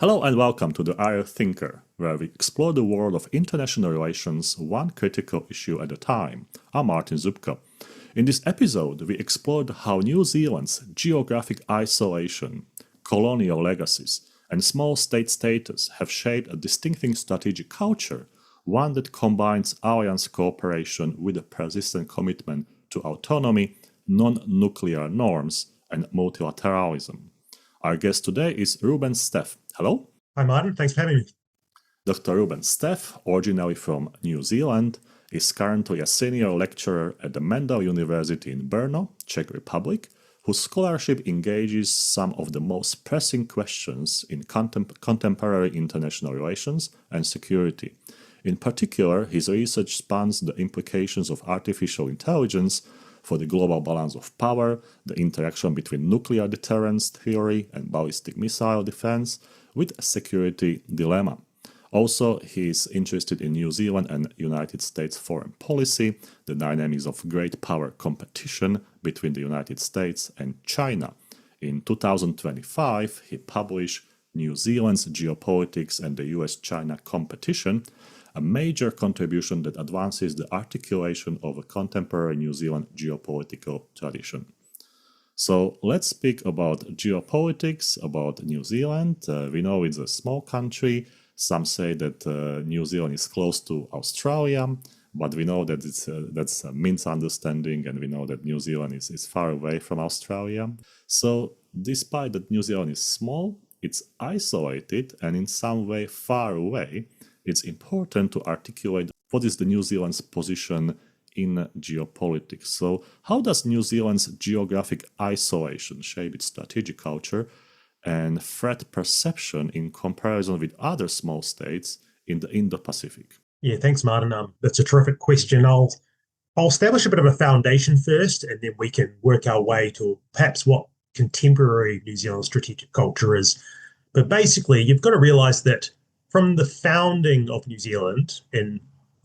Hello and welcome to the IR Thinker, where we explore the world of international relations one critical issue at a time. I'm Martin Zupko. In this episode, we explored how New Zealand's geographic isolation, colonial legacies, and small state status have shaped a distinctive strategic culture, one that combines alliance cooperation with a persistent commitment to autonomy, non-nuclear norms, and multilateralism. Our guest today is Reuben Steff. Hello. Hi, Martin. Thanks for having me. Dr. Reuben Steff, originally from New Zealand, is currently a senior lecturer at the Mendel University in Brno, Czech Republic, whose scholarship engages some of the most pressing questions in contemporary international relations and security. In particular, his research spans the implications of artificial intelligence for the global balance of power, the interaction between nuclear deterrence theory and ballistic missile defense, with a security dilemma. Also, he is interested in New Zealand and United States foreign policy, the dynamics of great power competition between the United States and China. In 2025, he published New Zealand's Geopolitics and the US-China Competition, a major contribution that advances the articulation of a contemporary New Zealand geopolitical tradition. So let's speak about geopolitics, about New Zealand. We know it's a small country. Some say that New Zealand is close to Australia, but we know that that's a misunderstanding, and we know that New Zealand is far away from Australia. So despite that New Zealand is small, it's isolated and in some way far away. It's important to articulate what is the New Zealand's position in geopolitics. So how does New Zealand's geographic isolation shape its strategic culture and threat perception in comparison with other small states in the Indo-Pacific? Yeah, thanks, Martin. That's a terrific question. I'll establish a bit of a foundation first, and then we can work our way to perhaps what contemporary New Zealand strategic culture is. But basically, you've got to realize that from the founding of New Zealand in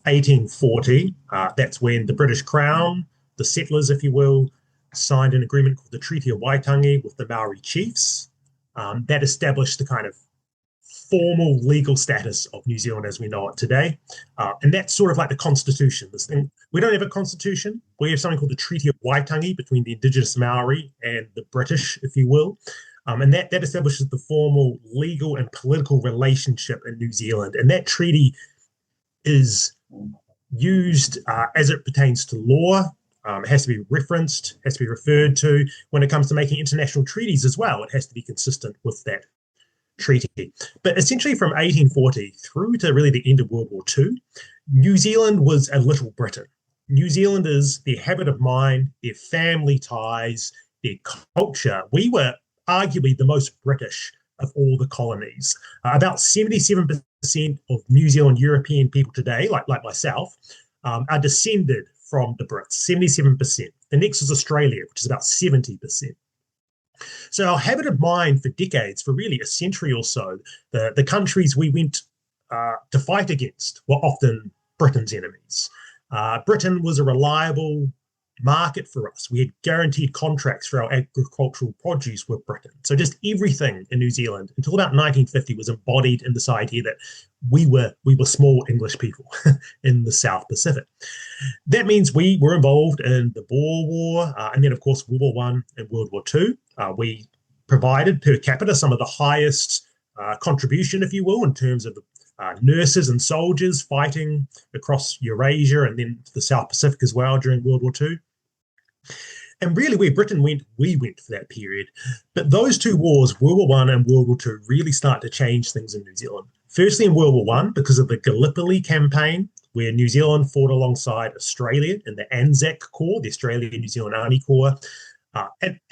1840, that's when the British Crown, the settlers, if you will, signed an agreement called the Treaty of Waitangi with the Maori chiefs. That established the kind of formal legal status of New Zealand as we know it today. And that's sort of like the constitution. This thing, we don't have a constitution. We have something called the Treaty of Waitangi between the indigenous Maori and the British, if you will. And that establishes the formal legal and political relationship in New Zealand. And that treaty is used as it pertains to law. It has to be referenced, has to be referred to. When it comes to making international treaties as well, it has to be consistent with that treaty. But essentially from 1840 through to really the end of World War II, New Zealand was a little Britain. New Zealanders, their habit of mind, their family ties, their culture, we were arguably the most British of all the colonies. About 77% of New Zealand European people today, like myself, are descended from the Brits, 77%. The next is Australia, which is about 70%. So our habit of mind for decades, for really a century or so, the countries we went to fight against were often Britain's enemies. Britain was a reliable market for us. We had guaranteed contracts for our agricultural produce with Britain. So just everything in New Zealand until about 1950 was embodied in this idea that we were small English people in the South Pacific. That means we were involved in the Boer War, and then of course World War I and World War II. We provided per capita some of the highest contribution, if you will, in terms of nurses and soldiers fighting across Eurasia and then the South Pacific as well during World War II. And really where Britain went, we went for that period. But those two wars, World War I and World War II, really start to change things in New Zealand. Firstly, in World War I, because of the Gallipoli campaign, where New Zealand fought alongside Australia in the ANZUS Corps, the Australian-New Zealand Army Corps,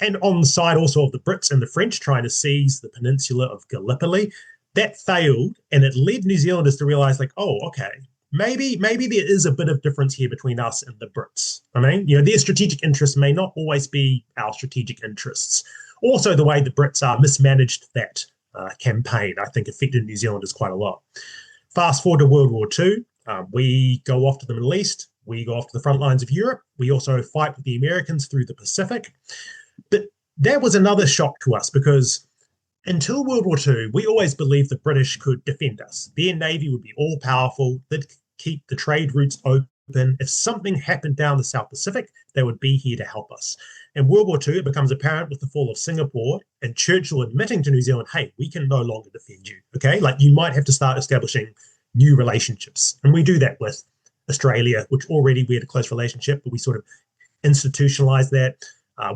and on the side also of the Brits and the French trying to seize the peninsula of Gallipoli. That failed, and it led New Zealanders to realize, like, oh, okay, maybe there is a bit of difference here between us and the Brits. I mean, their strategic interests may not always be our strategic interests. Also, the way the Brits mismanaged that campaign, I think, affected New Zealanders quite a lot. Fast forward to World War II, we go off to the Middle East, we go off to the front lines of Europe, we also fight with the Americans through the Pacific. But that was another shock to us because Until World War II, we always believed the British could defend us. Their navy would be all powerful. They'd keep the trade routes open. If something happened down the South Pacific, they would be here to help us. In World War II, it becomes apparent with the fall of Singapore and Churchill admitting to New Zealand, hey, we can no longer defend you. Okay, like you might have to start establishing new relationships. And we do that with Australia, which already we had a close relationship, but we sort of institutionalized that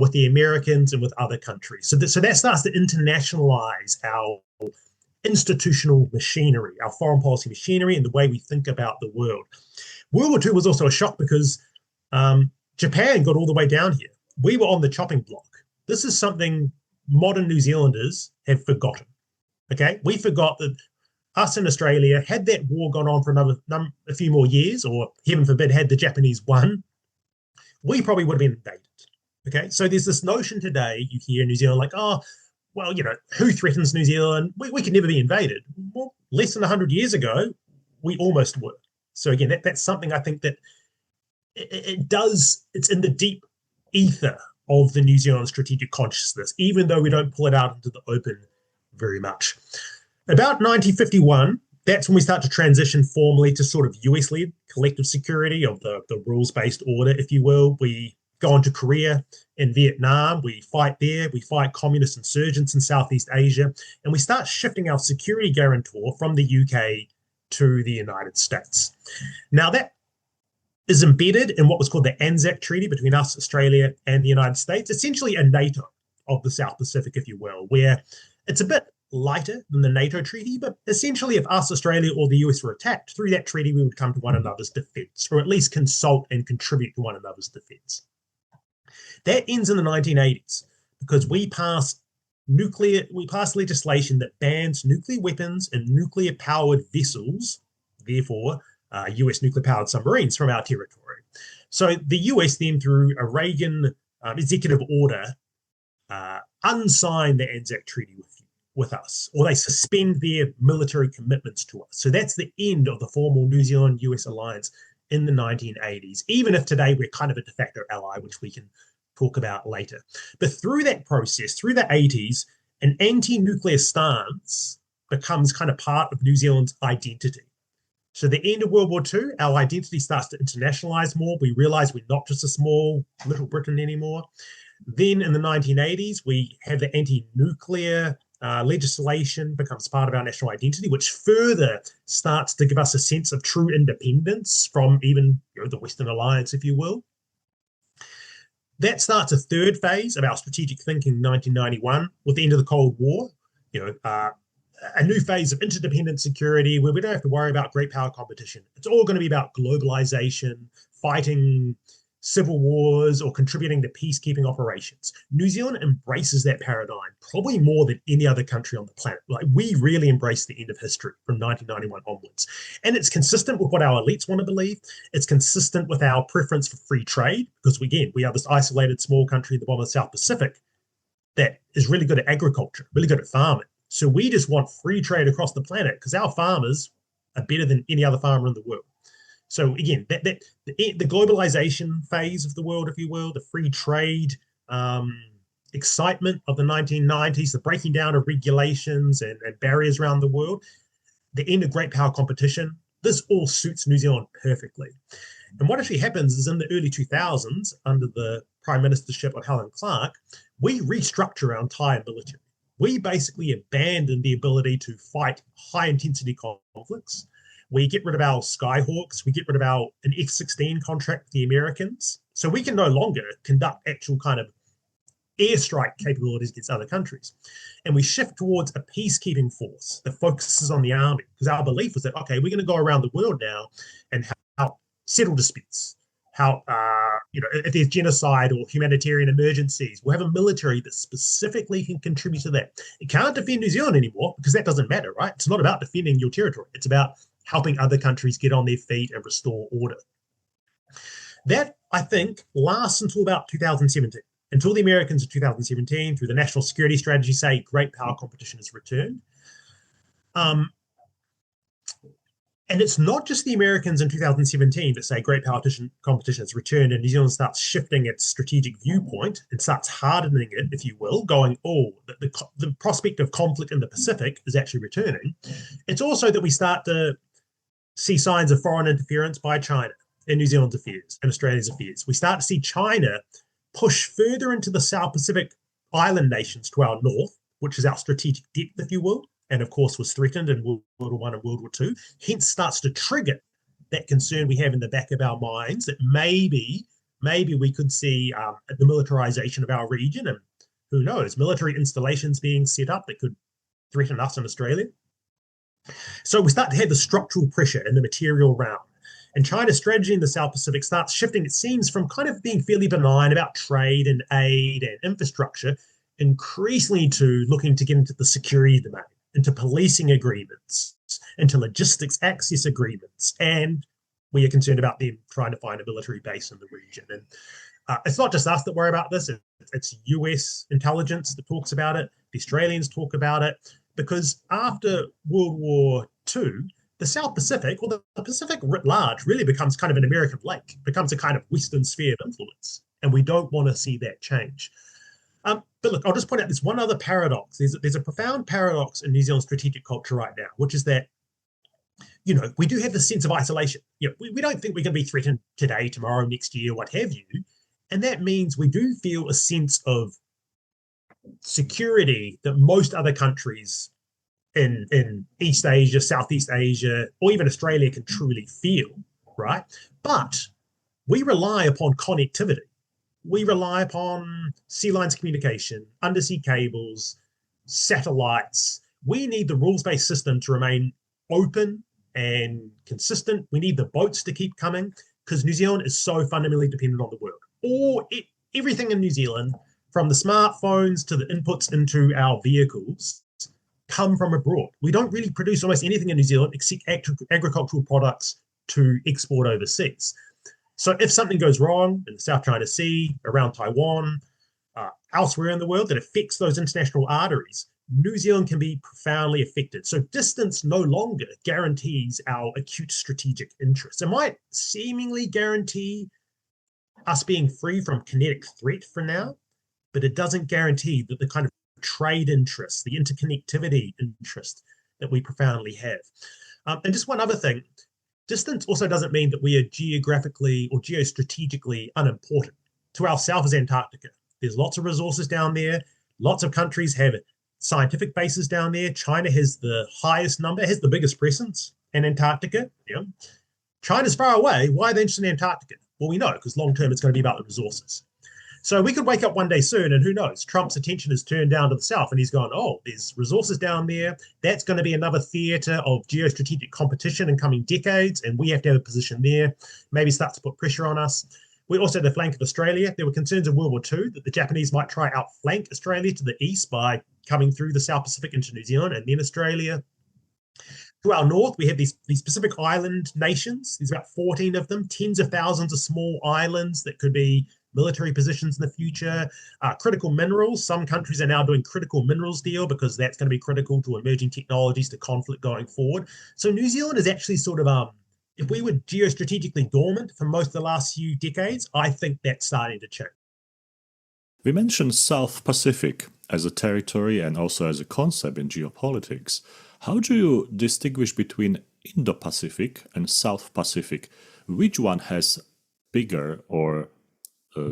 with the Americans and with other countries. So that starts to internationalize our institutional machinery, our foreign policy machinery, and the way we think about the world. World War II was also a shock because Japan got all the way down here. We were on the chopping block. This is something modern New Zealanders have forgotten. Okay, we forgot that us in Australia, had that war gone on for a few more years, or heaven forbid, had the Japanese won, we probably would have been invaded. Okay, so there's this notion today you hear in New Zealand like, oh, well, who threatens New Zealand? We could never be invaded. Well, less than 100 years ago, we almost were. So again, that's something I think that it's in the deep ether of the New Zealand strategic consciousness, even though we don't pull it out into the open very much. About 1951, that's when we start to transition formally to sort of US-led collective security of the rules-based order, if you will. We go on to Korea and Vietnam. We fight there. We fight communist insurgents in Southeast Asia. And we start shifting our security guarantor from the UK to the United States. Now, that is embedded in what was called the ANZUS Treaty between us, Australia, and the United States, essentially a NATO of the South Pacific, if you will, where it's a bit lighter than the NATO treaty, but essentially if us, Australia, or the US were attacked, through that treaty we would come to one another's defence, or at least consult and contribute to one another's defence. That ends in the 1980s because we passed legislation that bans nuclear weapons and nuclear-powered vessels, therefore US nuclear-powered submarines, from our territory. So the US then, through a Reagan executive order, unsigned the ANZUS Treaty with us, or they suspend their military commitments to us. So that's the end of the formal New Zealand-US alliance in the 1980s, even if today we're kind of a de facto ally, which we can talk about later. But through that process, through the 80s, an anti-nuclear stance becomes kind of part of New Zealand's identity. So the end of World War II, our identity starts to internationalize more. We realize we're not just a small little Britain anymore. Then in the 1980s, we have the anti-nuclear legislation becomes part of our national identity, which further starts to give us a sense of true independence from even the Western Alliance, if you will. That starts a third phase of our strategic thinking in 1991 with the end of the Cold War. A new phase of interdependent security where we don't have to worry about great power competition. It's all going to be about globalization, fighting civil wars, or contributing to peacekeeping operations. New Zealand embraces that paradigm probably more than any other country on the planet. Like, we really embrace the end of history from 1991 onwards. And it's consistent with what our elites want to believe. It's consistent with our preference for free trade, because again, we are this isolated small country in the bottom of the South Pacific that is really good at agriculture, really good at farming. So we just want free trade across the planet because our farmers are better than any other farmer in the world. So again, the globalization phase of the world, if you will, the free trade excitement of the 1990s, the breaking down of regulations and barriers around the world, the end of great power competition, this all suits New Zealand perfectly. And what actually happens is in the early 2000s, under the prime ministership of Helen Clark, we restructure our entire military. We basically abandon the ability to fight high-intensity conflicts. We get rid of our Skyhawks. We get rid of an F-16 contract with the Americans. So we can no longer conduct actual kind of airstrike capabilities against other countries. And we shift towards a peacekeeping force that focuses on the army, because our belief was that, okay, we're going to go around the world now and help settle disputes. If there's genocide or humanitarian emergencies, we'll have a military that specifically can contribute to that. It can't defend New Zealand anymore because that doesn't matter, right? It's not about defending your territory. It's about helping other countries get on their feet and restore order. That, I think, lasts until about 2017, until the Americans in 2017, through the national security strategy, say great power competition has returned. And it's not just the Americans in 2017 that say great power competition has returned and New Zealand starts shifting its strategic viewpoint and starts hardening it, if you will, going, oh, the prospect of conflict in the Pacific is actually returning. It's also that we start to see signs of foreign interference by China in New Zealand's affairs and Australia's affairs. We start to see China push further into the South Pacific island nations to our north, which is our strategic depth, if you will, and of course was threatened in World War I and World War II, hence starts to trigger that concern we have in the back of our minds that maybe we could see the militarization of our region, and who knows, military installations being set up that could threaten us in Australia. So we start to have the structural pressure in the material realm. And China's strategy in the South Pacific starts shifting, it seems, from kind of being fairly benign about trade and aid and infrastructure, increasingly to looking to get into the security domain, into policing agreements, into logistics access agreements. And we are concerned about them trying to find a military base in the region. And it's not just us that worry about this. It's US intelligence that talks about it. The Australians talk about it. Because after World War II, the South Pacific, or the Pacific writ large, really becomes kind of an American lake, becomes a kind of Western sphere of influence. And we don't want to see that change. But look, I'll just point out there's one other paradox. There's a profound paradox in New Zealand's strategic culture right now, which is that, you know, we do have this sense of isolation. You know, we don't think we're going to be threatened today, tomorrow, next year, what have you. And that means we do feel a sense of security that most other countries in East Asia, Southeast Asia, or even Australia can truly feel, right? But we rely upon connectivity. We rely upon sea lines communication, undersea cables, satellites. We need the rules-based system to remain open and consistent. We need the boats to keep coming because New Zealand is so fundamentally dependent on the world. Everything in New Zealand, from the smartphones to the inputs into our vehicles, come from abroad. We don't really produce almost anything in New Zealand except agricultural products to export overseas. So if something goes wrong in the South China Sea, around Taiwan, elsewhere in the world that affects those international arteries, New Zealand can be profoundly affected. So distance no longer guarantees our acute strategic interests. It might seemingly guarantee us being free from kinetic threat for now, but it doesn't guarantee that the kind of trade interests, the interconnectivity interest that we profoundly have. And just one other thing, distance also doesn't mean that we are geographically or geostrategically unimportant. To our south is Antarctica. There's lots of resources down there. Lots of countries have scientific bases down there. China has the highest number, has the biggest presence in Antarctica. Yeah. China's far away. Why are they interested in Antarctica? Well, we know, because long term it's going to be about the resources. So we could wake up one day soon and who knows, Trump's attention is turned down to the south and he's gone, oh, there's resources down there. That's going to be another theater of geostrategic competition in coming decades, and we have to have a position there. Maybe start to put pressure on us. We also had the flank of Australia. There were concerns in World War II that the Japanese might try outflank Australia to the east by coming through the South Pacific into New Zealand and then Australia. To our north, we have these Pacific island nations. There's about 14 of them, tens of thousands of small islands that could be military positions in the future. Critical minerals. Some countries are now doing critical minerals deal because that's going to be critical to emerging technologies, to conflict going forward. So New Zealand is actually sort of, if we were geostrategically dormant for most of the last few decades, I think that's starting to change. We mentioned South Pacific as a territory and also as a concept in geopolitics. How do you distinguish between Indo-Pacific and South Pacific? Which one has bigger or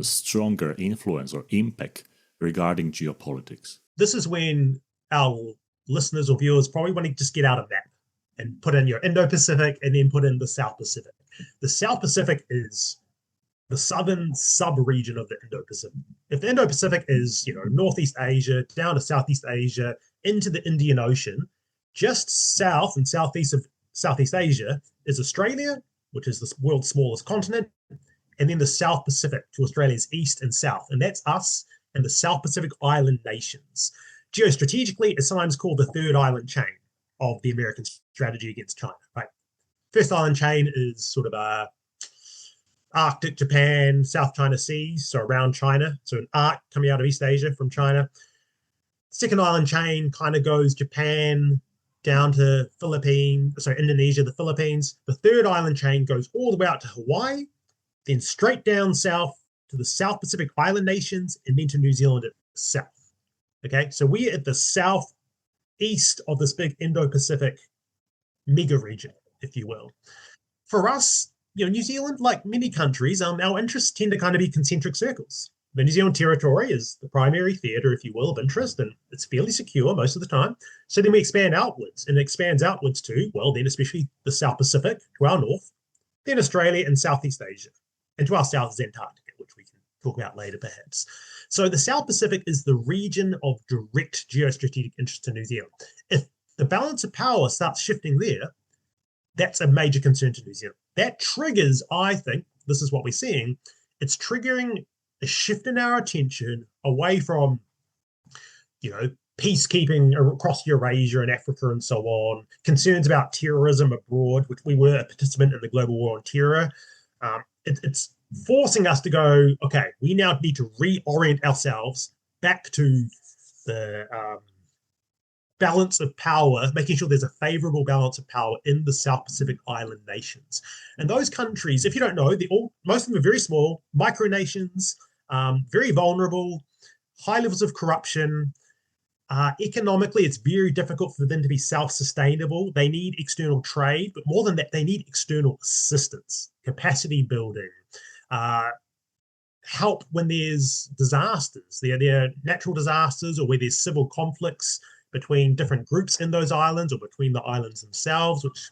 stronger influence or impact regarding geopolitics? This is when our listeners or viewers probably want to just get out a map and put in your Indo-Pacific and then put in the South Pacific. The South Pacific is the southern sub-region of the Indo-Pacific. If the Indo-Pacific is, Northeast Asia, down to Southeast Asia, into the Indian Ocean, just south and southeast of Southeast Asia is Australia, which is the world's smallest continent, and then the South Pacific to Australia's east and south. And that's us and the South Pacific island nations. Geostrategically, it's sometimes called the third island chain of the American strategy against China, right? First island chain is sort of Arctic Japan, South China Sea, so around China. So an arc coming out of East Asia from China. Second island chain kind of goes Japan, down to Indonesia, the Philippines. The third island chain goes all the way out to Hawaii, then straight down south to the South Pacific island nations, and then to New Zealand itself. Okay, so we're at the southeast of this big Indo-Pacific mega region, if you will. For us, New Zealand, like many countries, our interests tend to kind of be concentric circles. The New Zealand territory is the primary theatre, if you will, of interest, and it's fairly secure most of the time. So then we expand outwards, and it expands outwards to, well, then especially the South Pacific to our north, then Australia and Southeast Asia, and to our south is Antarctica, which we can talk about later perhaps. So the South Pacific is the region of direct geostrategic interest to New Zealand. If the balance of power starts shifting there, that's a major concern to New Zealand. That triggers, I think, this is what we're seeing, it's triggering a shift in our attention away from, peacekeeping across Eurasia and Africa and so on, concerns about terrorism abroad, which we were a participant in the global war on terror. It's forcing us to go, okay, we now need to reorient ourselves back to the balance of power, making sure there's a favorable balance of power in the South Pacific island nations. And those countries, if you don't know, most of them are very small, micronations, very vulnerable, high levels of corruption. Economically, it's very difficult for them to be self-sustainable. They need external trade, but more than that, they need external assistance, capacity building, help when there's disasters. There are natural disasters or where there's civil conflicts between different groups in those islands or between the islands themselves, which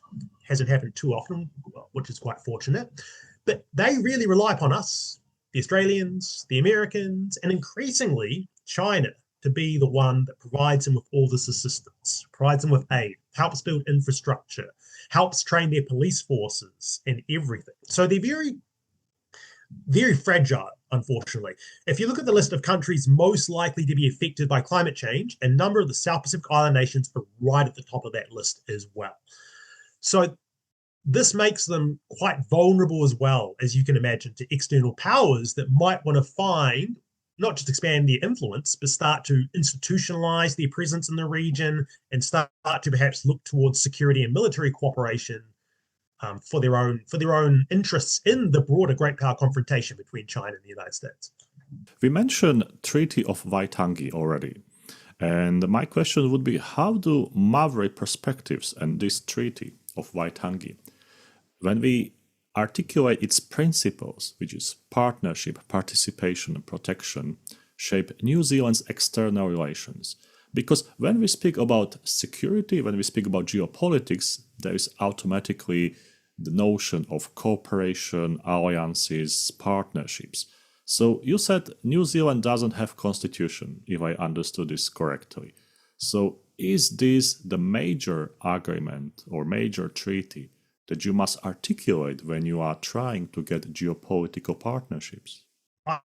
hasn't happened too often, which is quite fortunate. But they really rely upon us, the Australians, the Americans, and increasingly China, to be the one that provides them with all this assistance, provides them with aid, helps build infrastructure, helps train their police forces and everything. So they're very, very fragile, unfortunately. If you look at the list of countries most likely to be affected by climate change, a number of the South Pacific Island nations are right at the top of that list as well. So this makes them quite vulnerable as well, as you can imagine, to external powers that might want to find, not just expand their influence, but start to institutionalize their presence in the region and start to perhaps look towards security and military cooperation for their own interests in the broader great power confrontation between China and the United States. We mentioned Treaty of Waitangi already. And my question would be, how do Maori perspectives and this Treaty of Waitangi, when we articulate its principles, which is partnership, participation, and protection, shape New Zealand's external relations? Because when we speak about security, when we speak about geopolitics, there is automatically the notion of cooperation, alliances, partnerships. So you said New Zealand doesn't have constitution, if I understood this correctly. So is this the major agreement or major treaty that you must articulate when you are trying to get geopolitical partnerships?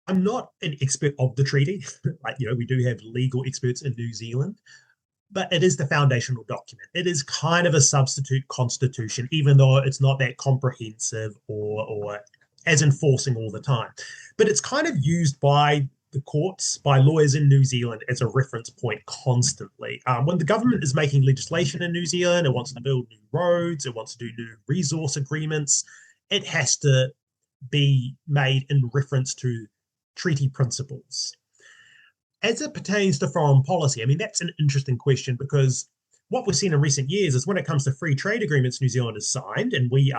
I'm not an expert of the treaty. We do have legal experts in New Zealand, but it is the foundational document. It is kind of a substitute constitution, even though it's not that comprehensive or as enforcing all the time. But it's kind of used by the courts, by lawyers in New Zealand as a reference point constantly. When the government is making legislation in New Zealand, it wants to build new roads, it wants to do new resource agreements, it has to be made in reference to treaty principles. As it pertains to foreign policy, that's an interesting question, because what we've seen in recent years is when it comes to free trade agreements New Zealand has signed, and we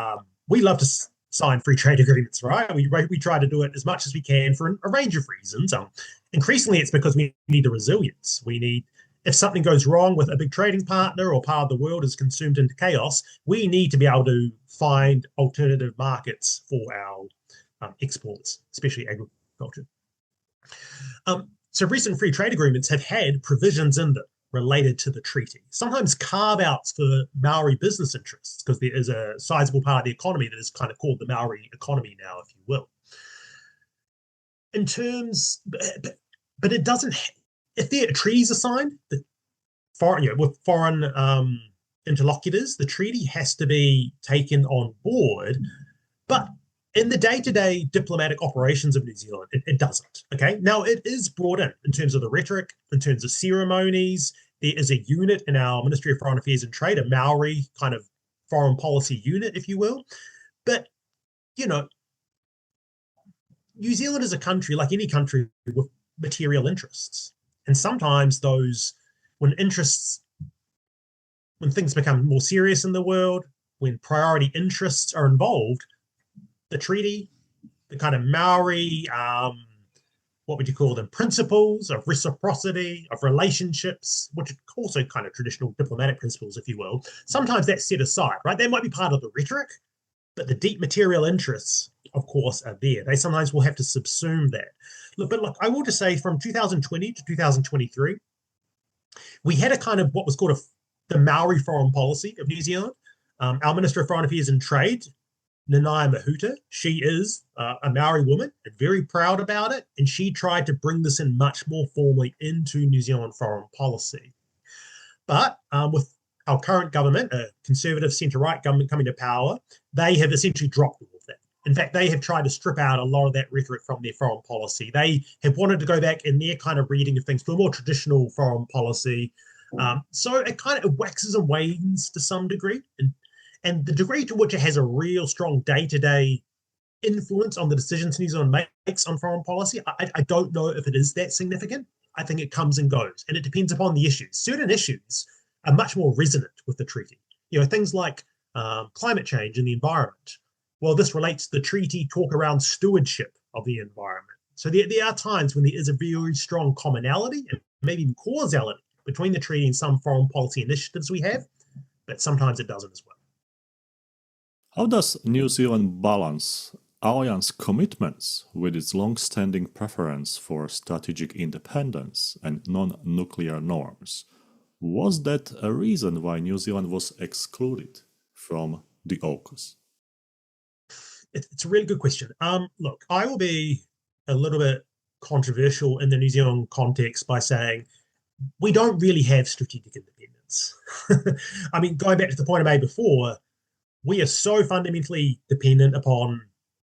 love to sign free trade agreements, right? We try to do it as much as we can for a range of reasons. Increasingly, it's because we need the resilience. We need, if something goes wrong with a big trading partner or part of the world is consumed into chaos, we need to be able to find alternative markets for our exports, especially agriculture. So recent free trade agreements have had provisions in them related to the treaty, sometimes carve-outs for Maori business interests, because there is a sizable part of the economy that is kind of called the Maori economy now, if you will. In terms, but it doesn't, if there are treaties are signed with foreign interlocutors, the treaty has to be taken on board, but In the day-to-day diplomatic operations of New Zealand, it doesn't. Okay. Now it is brought in terms of the rhetoric, in terms of ceremonies. There is a unit in our Ministry of Foreign Affairs and Trade, a Maori kind of foreign policy unit, if you will. But, you know, New Zealand is a country like any country with material interests. And sometimes those, when interests, when things become more serious in the world, when priority interests are involved, the treaty, the kind of Maori, what would you call them, principles of reciprocity, of relationships, which are also kind of traditional diplomatic principles, if you will, sometimes that's set aside, right? They might be part of the rhetoric, but the deep material interests, of course, are there. They sometimes will have to subsume that. But look, I will just say from 2020 to 2023, we had a kind of what was called the Maori foreign policy of New Zealand. Our Minister of Foreign Affairs and Trade, Nanaia Mahuta, she is a Maori woman and very proud about it. And she tried to bring this in much more formally into New Zealand foreign policy. But with our current government, a conservative centre-right government coming to power, they have essentially dropped all of that. In fact, they have tried to strip out a lot of that rhetoric from their foreign policy. They have wanted to go back in their kind of reading of things to a more traditional foreign policy. So it kind of waxes and wanes to some degree. And the degree to which it has a real strong day-to-day influence on the decisions New Zealand makes on foreign policy, I don't know if it is that significant. I think it comes and goes, and it depends upon the issues. Certain issues are much more resonant with the treaty. You know, things like climate change and the environment. Well, this relates to the treaty talk around stewardship of the environment. So there are times when there is a very strong commonality and maybe even causality between the treaty and some foreign policy initiatives we have, but sometimes it doesn't as well. How does New Zealand balance alliance commitments with its long-standing preference for strategic independence and non-nuclear norms? Was that a reason why New Zealand was excluded from the AUKUS? It's a really good question. Look, I will be a little bit controversial in the New Zealand context by saying we don't really have strategic independence. I mean, going back to the point I made before, we are so fundamentally dependent upon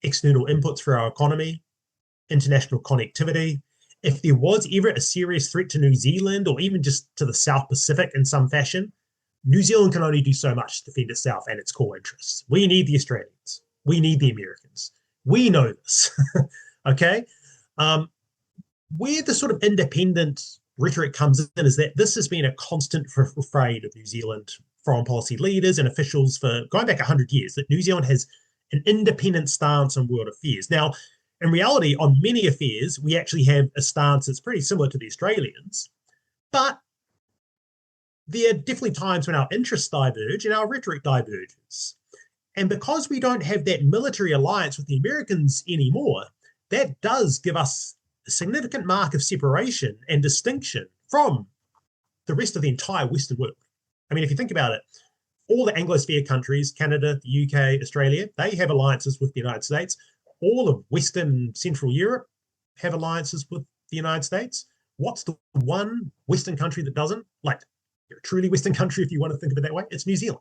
external inputs for our economy, international connectivity. If there was ever a serious threat to New Zealand or even just to the South Pacific in some fashion, New Zealand can only do so much to defend itself and its core interests. We need the Australians. We need the Americans. We know this. Okay? Where the sort of independent rhetoric comes in is that this has been a constant refrain of New Zealand foreign policy leaders and officials for going back 100 years, that New Zealand has an independent stance on world affairs. Now, in reality, on many affairs, we actually have a stance that's pretty similar to the Australians, but there are definitely times when our interests diverge and our rhetoric diverges. And because we don't have that military alliance with the Americans anymore, that does give us a significant mark of separation and distinction from the rest of the entire Western world. I mean, if you think about it, all the Anglosphere countries, Canada, the UK, Australia, they have alliances with the United States. All of Western Central Europe have alliances with the United States. What's the one Western country that doesn't? Like, a truly Western country, if you want to think of it that way, it's New Zealand.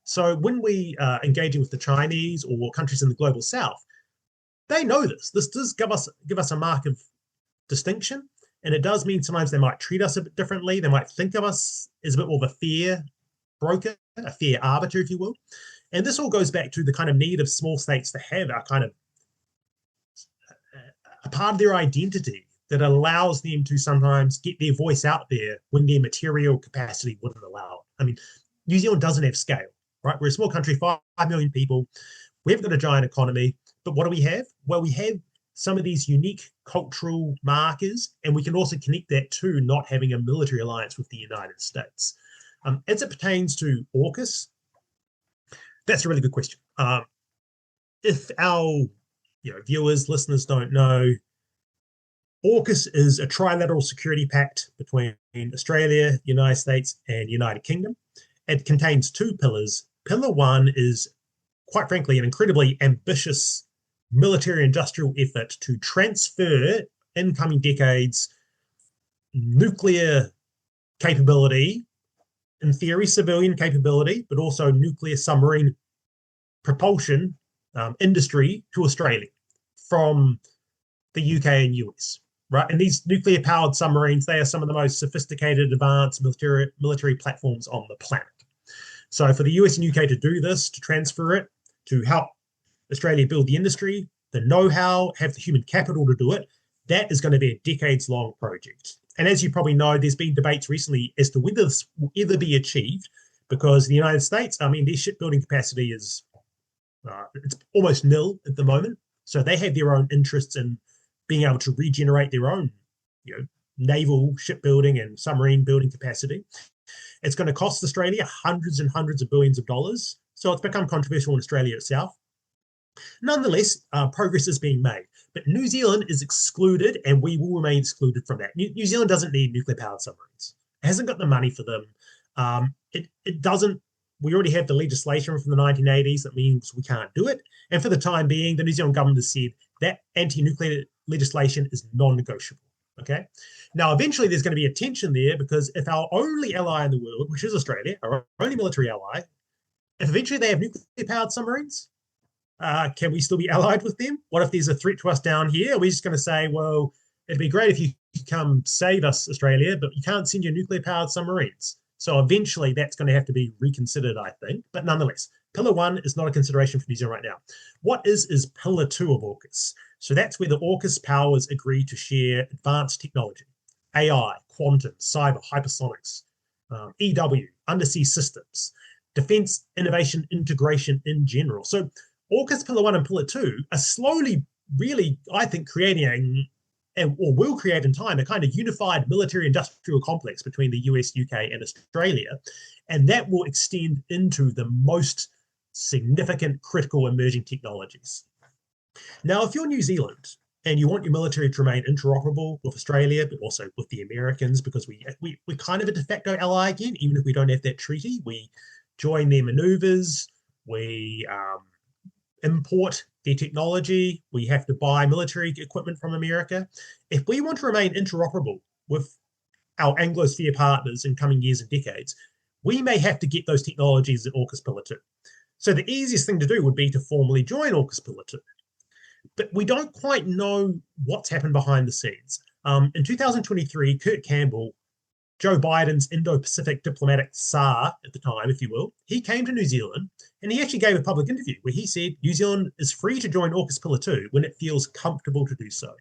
So when we are engaging with the Chinese or countries in the global South, they know this. This does give us a mark of distinction. And it does mean sometimes they might treat us a bit differently. They might think of us as a bit more of a fair broker, a fair arbiter, if you will. And this all goes back to the kind of need of small states to have a kind of a part of their identity that allows them to sometimes get their voice out there when their material capacity wouldn't allow it. I mean, New Zealand doesn't have scale, right? We're a small country, 5 million people. We haven't got a giant economy, but what do we have? Well, we have some of these unique cultural markers, and we can also connect that to not having a military alliance with the United States. As it pertains to AUKUS, that's a really good question. If our viewers, listeners don't know, AUKUS is a trilateral security pact between Australia, United States, and United Kingdom. It contains 2 pillars. Pillar 1 is, quite frankly, an incredibly ambitious military industrial effort to transfer in coming decades nuclear capability, in theory civilian capability, but also nuclear submarine propulsion industry to Australia from the UK and US, right? And these nuclear-powered submarines, they are some of the most sophisticated, advanced military platforms on the planet. So for the US and UK to do this, to transfer it, to help Australia build the industry, the know-how, have the human capital to do it, that is going to be a decades-long project. And as you probably know, there's been debates recently as to whether this will ever be achieved, because the United States, I mean, their shipbuilding capacity is it's almost nil at the moment. So they have their own interests in being able to regenerate their own, naval shipbuilding and submarine building capacity. It's going to cost Australia hundreds and hundreds of billions of dollars. So it's become controversial in Australia itself. Nonetheless, progress is being made. But New Zealand is excluded, and we will remain excluded from that. New Zealand doesn't need nuclear-powered submarines. It hasn't got the money for them. It doesn't. We already have the legislation from the 1980s that means we can't do it. And for the time being, the New Zealand government has said that anti-nuclear legislation is non-negotiable. Okay. Now, eventually, there's going to be a tension there, because if our only ally in the world, which is Australia, our only military ally, if eventually they have nuclear-powered submarines, can we still be allied with them? What if there's a threat to us down here? Are we just going to say, well, it'd be great if you come save us, Australia, but you can't send your nuclear-powered submarines? So eventually that's going to have to be reconsidered, I think. But nonetheless, Pillar 1 is not a consideration for New Zealand right now. What is Pillar 2 of AUKUS? So that's where the AUKUS powers agree to share advanced technology, AI, quantum, cyber, hypersonics, EW, undersea systems, defense, innovation, integration in general. So AUKUS Pillar 1 and Pillar 2 are slowly, really, I think, creating or will create in time a kind of unified military-industrial complex between the US, UK, and Australia. And that will extend into the most significant critical emerging technologies. Now, if you're New Zealand and you want your military to remain interoperable with Australia, but also with the Americans, because we're kind of a de facto ally again, even if we don't have that treaty, we join their maneuvers, we import their technology, we have to buy military equipment from America. If we want to remain interoperable with our Anglosphere partners in coming years and decades, we may have to get those technologies in AUKUS Pillar 2. So the easiest thing to do would be to formally join AUKUS Pillar 2. But we don't quite know what's happened behind the scenes. In 2023, Kurt Campbell, Joe Biden's Indo-Pacific diplomatic czar at the time, if you will, he came to New Zealand and he actually gave a public interview where he said New Zealand is free to join AUKUS Pillar 2 when it feels comfortable to do so.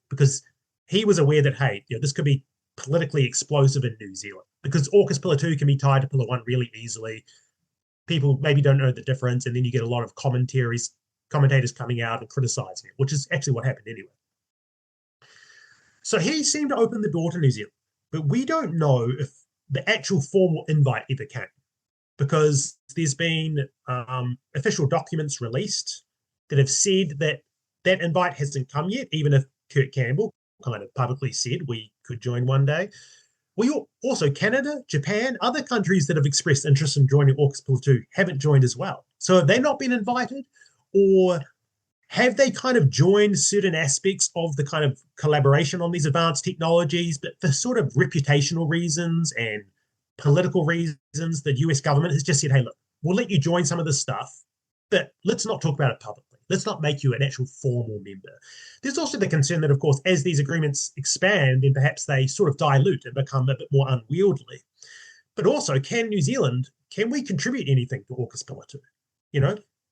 Because he was aware that, hey, this could be politically explosive in New Zealand, because AUKUS Pillar 2 can be tied to Pillar 1 really easily. People maybe don't know the difference, and then you get a lot of commentators coming out and criticizing it, which is actually what happened anyway. So he seemed to open the door to New Zealand. But we don't know if the actual formal invite ever came, because there's been official documents released that have said that that invite hasn't come yet, even if Kurt Campbell kind of publicly said we could join one day. We also, Canada, Japan, other countries that have expressed interest in joining AUKUS Pillar 2 haven't joined as well. So have they not been invited, or have they kind of joined certain aspects of the kind of collaboration on these advanced technologies, but for sort of reputational reasons and political reasons, the US government has just said, hey, look, we'll let you join some of this stuff, but let's not talk about it publicly. Let's not make you an actual formal member. There's also the concern that, of course, as these agreements expand, then perhaps they sort of dilute and become a bit more unwieldy. But also, can we contribute anything to AUKUS Pillar 2?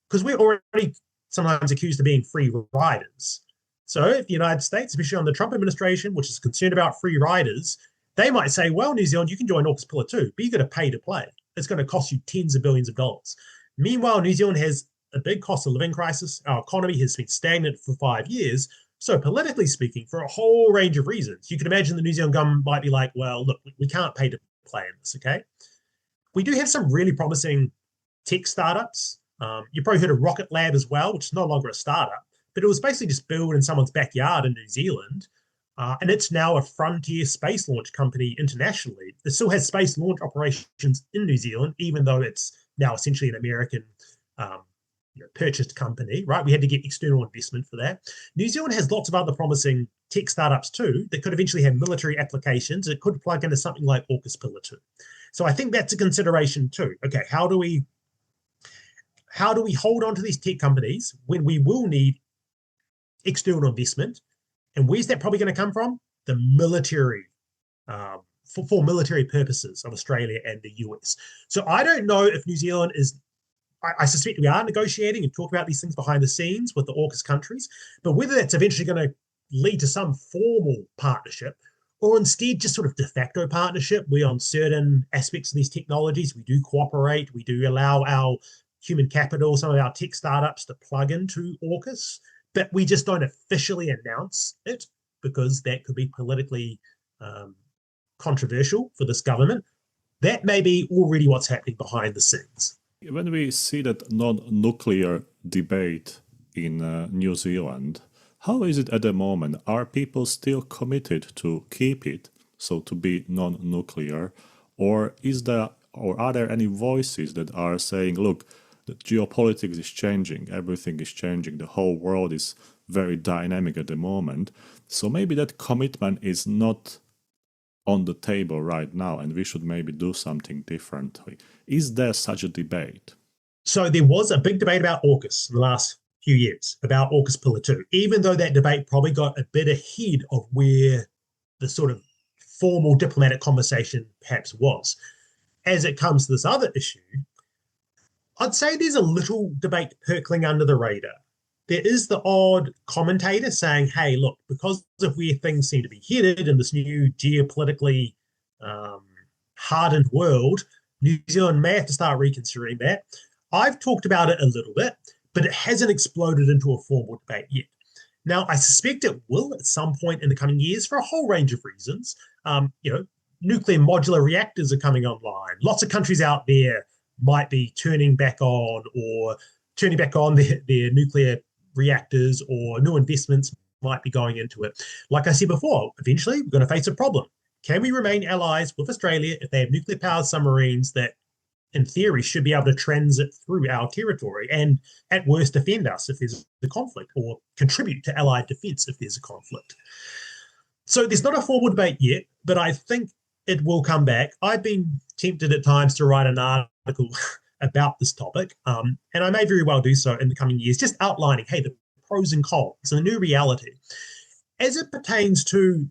Because we're already sometimes accused of being free riders. So if the United States, especially on the Trump administration, which is concerned about free riders, they might say, well, New Zealand, you can join AUKUS Pillar 2, but you're going to pay to play. It's going to cost you tens of billions of dollars. Meanwhile, New Zealand has a big cost of living crisis. Our economy has been stagnant for 5 years. So politically speaking, for a whole range of reasons, you can imagine the New Zealand government might be like, well, look, we can't pay to play in this, okay? We do have some really promising tech startups. You probably heard of Rocket Lab as well, which is no longer a startup, but it was basically just built in someone's backyard in New Zealand. And it's now a frontier space launch company internationally. It still has space launch operations in New Zealand, even though it's now essentially an American purchased company, right? We had to get external investment for that. New Zealand has lots of other promising tech startups too that could eventually have military applications. It could plug into something like AUKUS Pillar 2. So I think that's a consideration too. Okay, how do we how do we hold on to these tech companies when we will need external investment? And where's that probably going to come from? The military, for military purposes of Australia and the US. So I don't know if New Zealand is, I suspect we are negotiating and talking about these things behind the scenes with the AUKUS countries, but whether that's eventually going to lead to some formal partnership or instead just sort of de facto partnership, where on certain aspects of these technologies, we do cooperate, we do allow our human capital, some of our tech startups to plug into AUKUS, but we just don't officially announce it because that could be politically controversial for this government. That may be already what's happening behind the scenes. When we see that non-nuclear debate in New Zealand, how is it at the moment? Are people still committed to keep it, so to be non-nuclear, or are there any voices that are saying, look, the geopolitics is changing, everything is changing, the whole world is very dynamic at the moment, so maybe that commitment is not on the table right now and we should maybe do something differently. Is there such a debate? So there was a big debate about AUKUS in the last few years, about AUKUS Pillar 2, even though that debate probably got a bit ahead of where the sort of formal diplomatic conversation perhaps was. As it comes to this other issue, I'd say there's a little debate percolating under the radar. There is the odd commentator saying, hey, look, because of where things seem to be headed in this new geopolitically hardened world, New Zealand may have to start reconsidering that. I've talked about it a little bit, but it hasn't exploded into a formal debate yet. Now, I suspect it will at some point in the coming years for a whole range of reasons. Nuclear modular reactors are coming online. Lots of countries out there might be turning back on their nuclear reactors, or new investments might be going into it. Like I said before, eventually we're going to face a problem. Can we remain allies with Australia if they have nuclear-powered submarines that, in theory, should be able to transit through our territory and, at worst, defend us if there's a conflict, or contribute to Allied defence if there's a conflict? So there's not a formal debate yet, but I think it will come back. I've been tempted at times to write an article about this topic, and I may very well do so in the coming years, just outlining, hey, the pros and cons and the new reality as it pertains to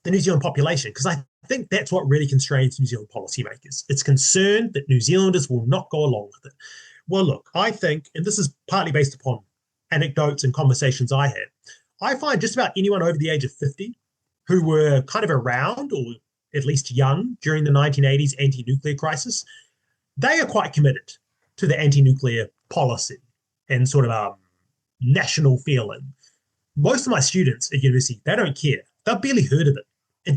the New Zealand population, because I think that's what really constrains New Zealand policymakers. It's concerned that New Zealanders will not go along with it. Well, look, I think, and this is partly based upon anecdotes and conversations I had, I find just about anyone over the age of 50 who were kind of around, or at least young, during the 1980s anti-nuclear crisis, they are quite committed to the anti-nuclear policy and sort of national feeling. Most of my students at university, they don't care. They've barely heard of it.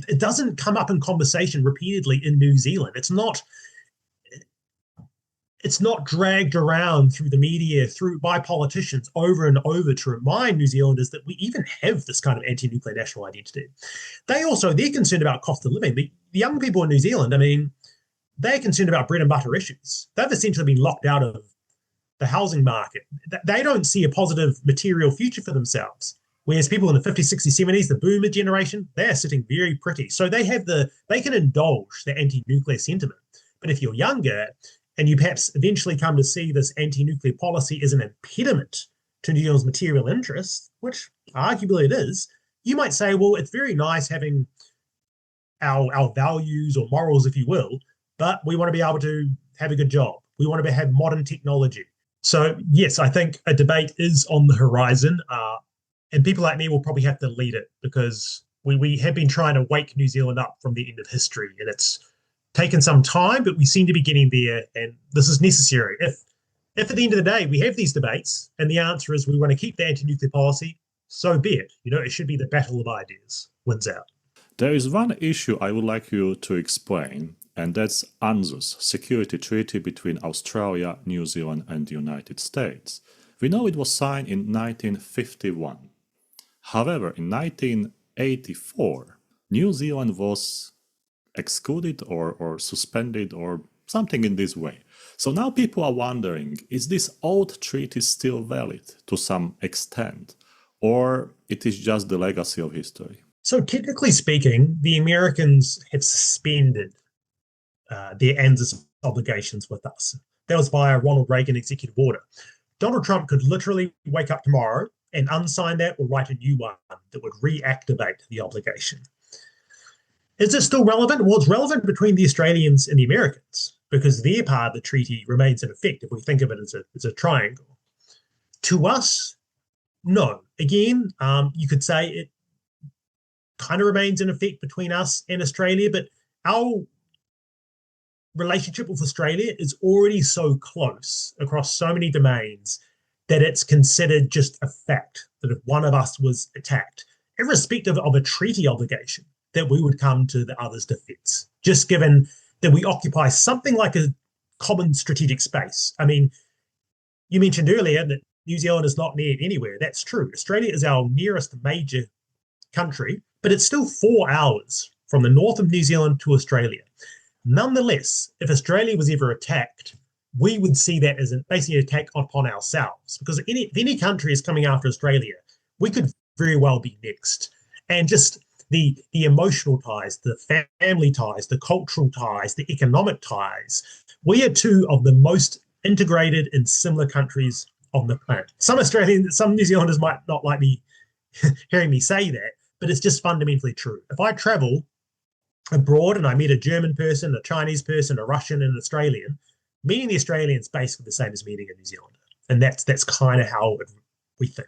It doesn't come up in conversation repeatedly in New Zealand. It's not dragged around through the media, by politicians over and over to remind New Zealanders that we even have this kind of anti-nuclear national identity. They're concerned about cost of living. The young people in New Zealand, they're concerned about bread and butter issues. They've essentially been locked out of the housing market. They don't see a positive material future for themselves. Whereas people in the 50s, 60s, 70s, the boomer generation, they're sitting very pretty. So they can indulge the anti-nuclear sentiment. But if you're younger and you perhaps eventually come to see this anti-nuclear policy as an impediment to New Zealand's material interests, which arguably it is, you might say, well, it's very nice having our values or morals, if you will, but we want to be able to have a good job. We want to have modern technology. So, yes, I think a debate is on the horizon, and people like me will probably have to lead it, because we have been trying to wake New Zealand up from the end of history, and it's taken some time, but we seem to be getting there, and this is necessary. If at the end of the day we have these debates and the answer is we want to keep the anti-nuclear policy, so be it. It should be the battle of ideas wins out. There is one issue I would like you to explain, and that's ANZUS, Security Treaty between Australia, New Zealand and the United States. We know it was signed in 1951. However, in 1984, New Zealand was excluded or suspended or something in this way. So now people are wondering, is this old treaty still valid to some extent, or it is just the legacy of history? So technically speaking, the Americans have suspended their ANZUS obligations with us. That was via Ronald Reagan executive order. Donald Trump could literally wake up tomorrow and unsign that or write a new one that would reactivate the obligation. Is it still relevant? Well, it's relevant between the Australians and the Americans because their part of the treaty remains in effect if we think of it as a triangle. To us, no. Again, you could say it kind of remains in effect between us and Australia, but our relationship with Australia is already so close across so many domains that it's considered just a fact that if one of us was attacked, irrespective of a treaty obligation, that we would come to the other's defense, just given that we occupy something like a common strategic space. I mean, you mentioned earlier that New Zealand is not near anywhere. That's true. Australia is our nearest major country, but it's still 4 hours from the north of New Zealand to Australia. Nonetheless, if Australia was ever attacked, we would see that as basically an attack upon ourselves. Because if any country is coming after Australia, we could very well be next. And just the emotional ties, the family ties, the cultural ties, the economic ties, we are two of the most integrated and similar countries on the planet. Some New Zealanders might not like me hearing me say that, but it's just fundamentally true. If I travel abroad and I meet a German person, a Chinese person, a Russian, and an Australian, meeting the Australian is basically the same as meeting a New Zealander. And that's kind of how we think.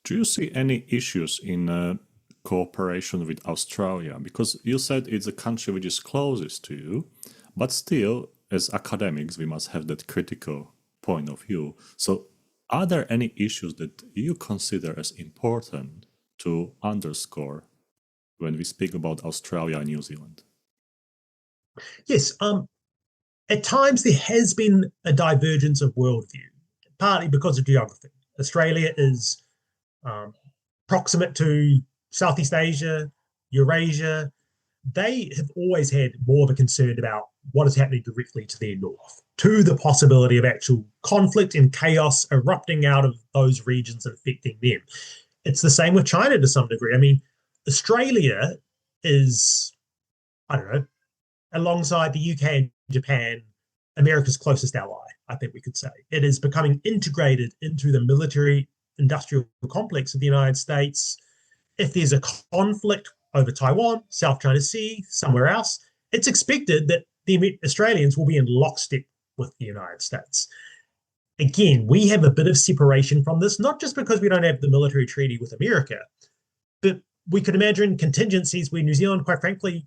Do you see any issues in cooperation with Australia? Because you said it's a country which is closest to you, but still, as academics, we must have that critical point of view. So are there any issues that you consider as important to underscore when we speak about Australia and New Zealand? Yes. At times there has been a divergence of worldview, partly because of geography. Australia is proximate to Southeast Asia, Eurasia. They have always had more of a concern about what is happening directly to their north, to the possibility of actual conflict and chaos erupting out of those regions and affecting them. It's the same with China to some degree. I mean, Australia is, I don't know, alongside the UK and Japan, America's closest ally, I think we could say. It is becoming integrated into the military industrial complex of the United States. If there's a conflict over Taiwan, South China Sea, somewhere else, it's expected that the Australians will be in lockstep with the United States. Again, we have a bit of separation from this, not just because we don't have the military treaty with America, but we could imagine contingencies where New Zealand, quite frankly,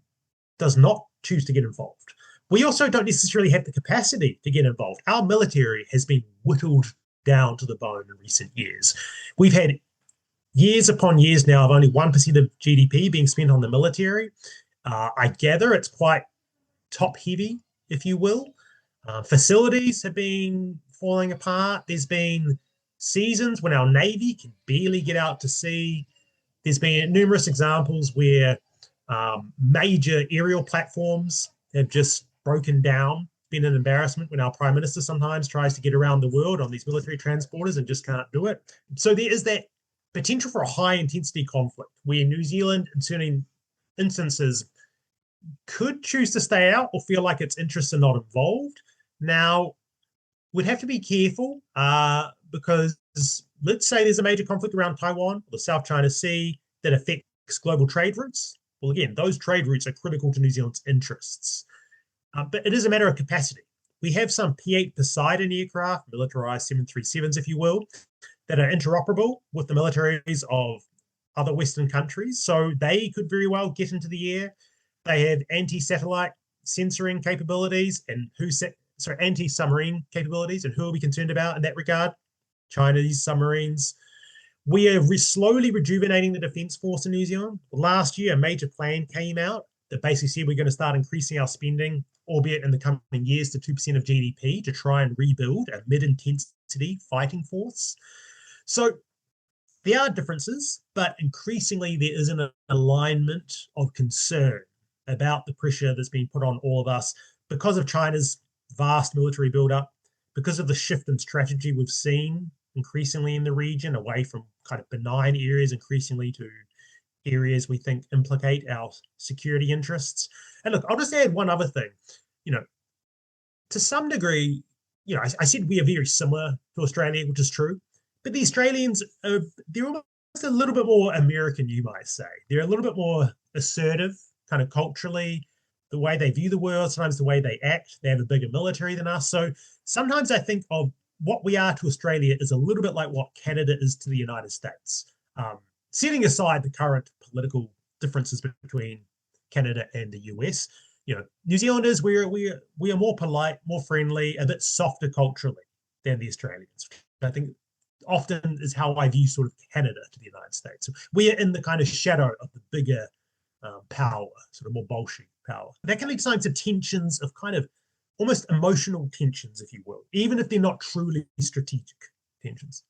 does not choose to get involved. We also don't necessarily have the capacity to get involved. Our military has been whittled down to the bone in recent years. We've had years upon years now of only 1% of GDP being spent on the military. I gather it's quite top-heavy, if you will. Facilities have been falling apart. There's been seasons when our Navy can barely get out to sea. There's been numerous examples where major aerial platforms have just broken down, been an embarrassment when our Prime Minister sometimes tries to get around the world on these military transporters and just can't do it. So there is that potential for a high-intensity conflict where New Zealand, in certain instances, could choose to stay out or feel like its interests are not involved. Now, we'd have to be careful because let's say there's a major conflict around Taiwan or the South China Sea that affects global trade routes. Well, again, those trade routes are critical to New Zealand's interests. But it is a matter of capacity. We have some P-8 Poseidon aircraft, militarized 737s, if you will, that are interoperable with the militaries of other Western countries. So they could very well get into the air. They have anti-satellite censoring capabilities and anti-submarine capabilities. And who are we concerned about in that regard? Chinese submarines. We are slowly rejuvenating the Defence Force in New Zealand. Last year, a major plan came out that basically said we're going to start increasing our spending, albeit in the coming years, to 2% of GDP to try and rebuild a mid-intensity fighting force. So there are differences, but increasingly there is an alignment of concern about the pressure that's being put on all of us because of China's vast military buildup, because of the shift in strategy we've seen increasingly in the region, away from kind of benign areas increasingly to areas we think implicate our security interests. And look, I'll just add one other thing. to some degree, I said we are very similar to Australia, which is true, but the Australians they're almost a little bit more American, you might say. They're a little bit more assertive, kind of culturally, the way they view the world, sometimes the way they act. They have a bigger military than us. So sometimes I think of what we are to Australia is a little bit like what Canada is to the United States. Setting aside the current political differences between Canada and the US, New Zealanders, we are more polite, more friendly, a bit softer culturally than the Australians. I think often is how I view sort of Canada to the United States. So we are in the kind of shadow of the bigger power, sort of more Bolshevik power. That can lead sometimes to tensions of kind of almost emotional tensions, if you will, even if they're not truly strategic tensions.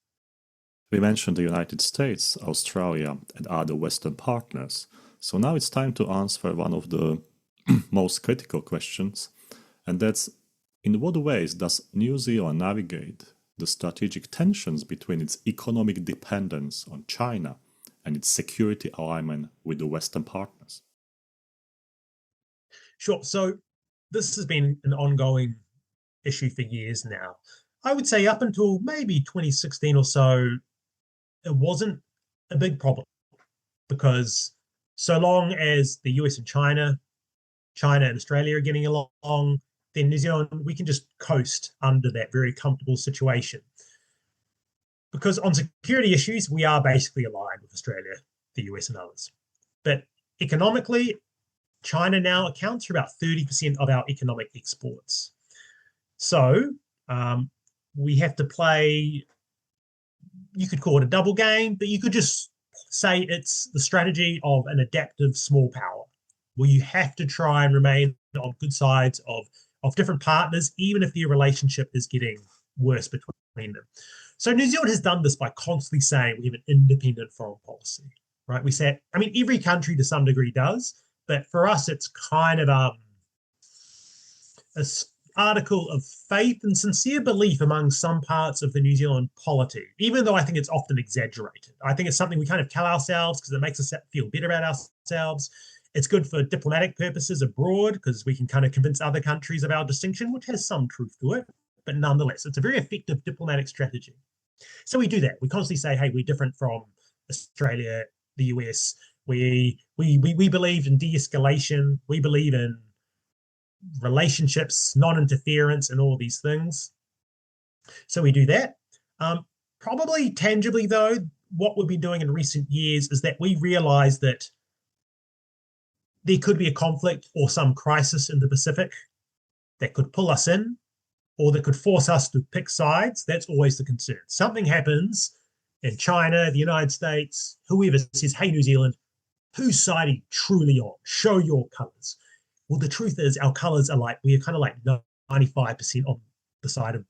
We mentioned the United States, Australia, and other Western partners. So now it's time to answer one of the most critical questions, and that's in what ways does New Zealand navigate the strategic tensions between its economic dependence on China and its security alignment with the Western partners? Sure. So this has been an ongoing issue for years now. I would say up until maybe 2016 or so, it wasn't a big problem because so long as the US and China and Australia are getting along, then New Zealand, we can just coast under that very comfortable situation. Because on security issues, we are basically aligned with Australia, the US, and others. But economically, China now accounts for about 30% of our economic exports. So we have to play, you could call it a double game, but you could just say it's the strategy of an adaptive small power, where you have to try and remain on good sides of different partners, even if their relationship is getting worse between them. So New Zealand has done this by constantly saying we have an independent foreign policy, right? We say, I mean, every country to some degree does, but for us, it's kind of an article of faith and sincere belief among some parts of the New Zealand polity, even though I think it's often exaggerated. I think it's something we kind of tell ourselves because it makes us feel better about ourselves. It's good for diplomatic purposes abroad because we can kind of convince other countries of our distinction, which has some truth to it. But nonetheless, it's a very effective diplomatic strategy. So we do that. We constantly say, hey, we're different from Australia, the US. We believe in de-escalation. We believe in relationships, non-interference, and all these things. So we do that. Probably tangibly, though, what we've been doing in recent years is that we realize that there could be a conflict or some crisis in the Pacific that could pull us in or that could force us to pick sides. That's always the concern. Something happens in China, the United States, whoever says, hey, New Zealand, whose side are you truly on? Show your colors. Well, the truth is our colors are we're kind of like 95% on the side of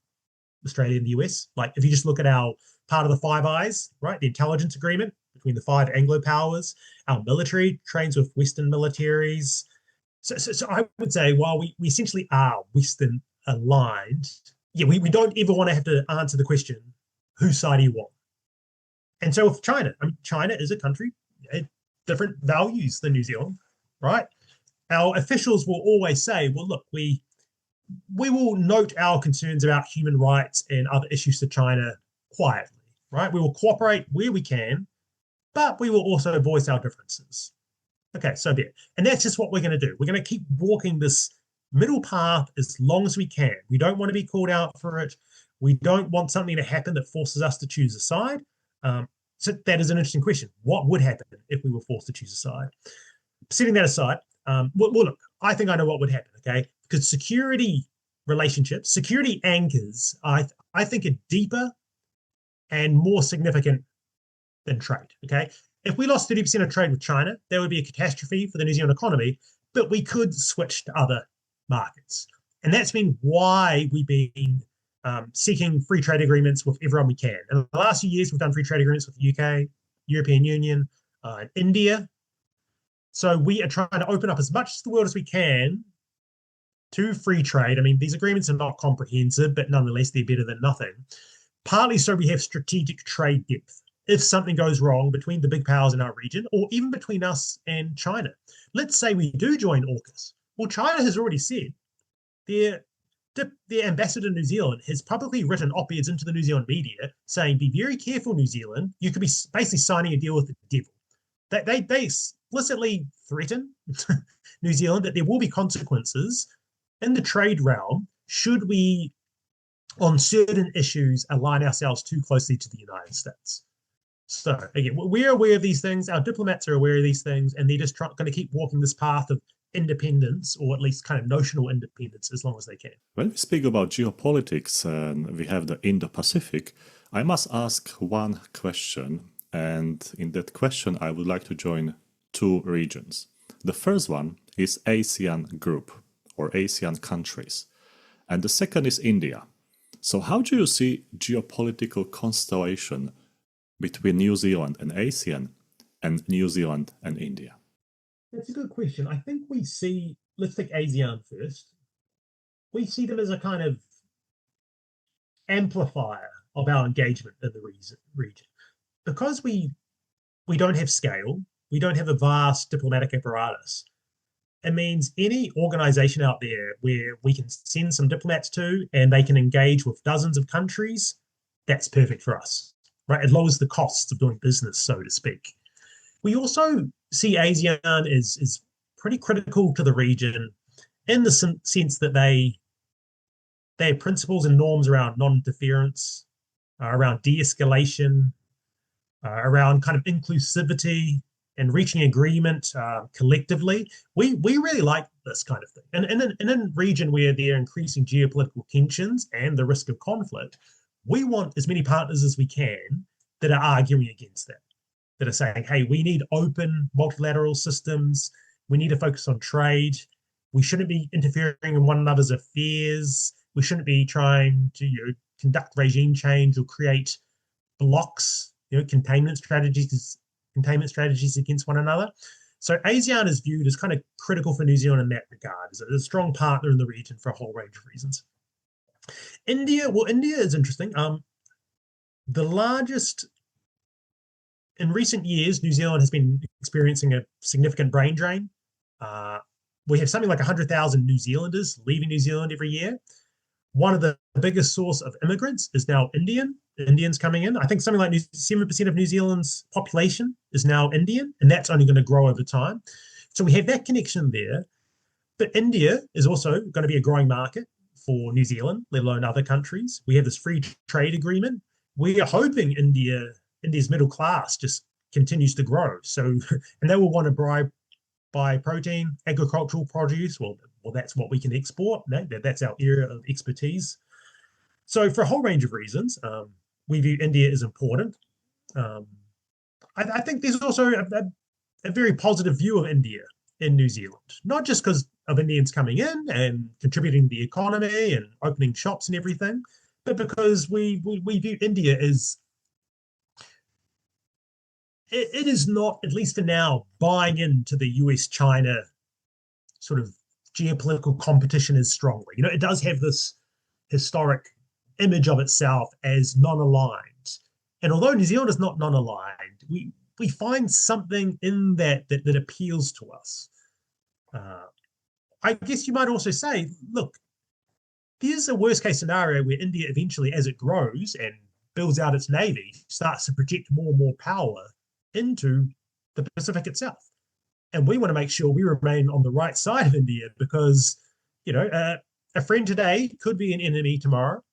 Australia and the US. Like if you just look at our part of the Five Eyes, right, the intelligence agreement between the five Anglo powers, our military trains with Western militaries. So I would say while we essentially are Western aligned, we don't ever want to have to answer the question, whose side are you on? And so with China, China is a country, different values than New Zealand, right? Our officials will always say, well, look, we will note our concerns about human rights and other issues to China quietly, right? We will cooperate where we can, but we will also voice our differences. Okay, so be it. And that's just what we're going to do. We're going to keep walking this middle path as long as we can. We don't want to be called out for it. We don't want something to happen that forces us to choose a side. So that is an interesting question. What would happen if we were forced to choose a side? Setting that aside, well, look, I think I know what would happen, okay? Because security relationships, security anchors, I think are deeper and more significant than trade, okay? If we lost 30% of trade with China, that would be a catastrophe for the New Zealand economy, but we could switch to other markets. And that's been why we've been seeking free trade agreements with everyone we can. In the last few years, we've done free trade agreements with the UK, European Union, India. So we are trying to open up as much of the world as we can to free trade. I mean, these agreements are not comprehensive, but nonetheless, they're better than nothing. Partly so we have strategic trade depth. If something goes wrong between the big powers in our region, or even between us and China, let's say we do join AUKUS. Well, China has already said they're the ambassador to New Zealand has publicly written op-eds into the New Zealand media saying, be very careful, New Zealand. You could be basically signing a deal with the devil. They explicitly threaten New Zealand that there will be consequences in the trade realm should we, on certain issues, align ourselves too closely to the United States. So again, we're aware of these things. Our diplomats are aware of these things, and they're just going to keep walking this path of independence, or at least kind of notional independence, as long as they can. When we speak about geopolitics and we have the Indo-Pacific, I must ask one question, and in that question I would like to join two regions. The first one is ASEAN group, or ASEAN countries, and the second is India. So how do you see geopolitical constellation between New Zealand and ASEAN and New Zealand and India? That's a good question. I think we see, let's take ASEAN first. We see them as a kind of amplifier of our engagement in the region. Because we don't have scale, we don't have a vast diplomatic apparatus. It means any organization out there where we can send some diplomats to and they can engage with dozens of countries, that's perfect for us, right? It lowers the costs of doing business, so to speak. We also see ASEAN as pretty critical to the region in the sense that they have principles and norms around non-interference, around de-escalation, around kind of inclusivity and reaching agreement collectively. We really like this kind of thing. And in a region where there are increasing geopolitical tensions and the risk of conflict, we want as many partners as we can that are arguing against that are saying, hey, we need open multilateral systems. We need to focus on trade. We shouldn't be interfering in one another's affairs. We shouldn't be trying to conduct regime change or create blocks, containment strategies against one another. So ASEAN is viewed as kind of critical for New Zealand in that regard, as a strong partner in the region for a whole range of reasons. India is interesting. In recent years, New Zealand has been experiencing a significant brain drain. We have something like 100,000 New Zealanders leaving New Zealand every year. One of the biggest source of immigrants is now Indians coming in. I think something like 7% of New Zealand's population is now Indian, and that's only going to grow over time. So we have that connection there. But India is also going to be a growing market for New Zealand, let alone other countries. We have this free trade agreement. We are hoping India's middle class just continues to grow. So, and they will want to buy protein, agricultural produce. Well, that's what we can export. That's our area of expertise. So for a whole range of reasons, we view India as important. I think there's also a very positive view of India in New Zealand, not just because of Indians coming in and contributing to the economy and opening shops and everything, but because we view India as it is not, at least for now, buying into the US-China sort of geopolitical competition as strongly. It does have this historic image of itself as non-aligned. And although New Zealand is not non-aligned, we find something in that appeals to us. I guess you might also say, look, there's a worst-case scenario where India eventually, as it grows and builds out its navy, starts to project more and more power into the Pacific itself. And we want to make sure we remain on the right side of India because, a friend today could be an enemy tomorrow.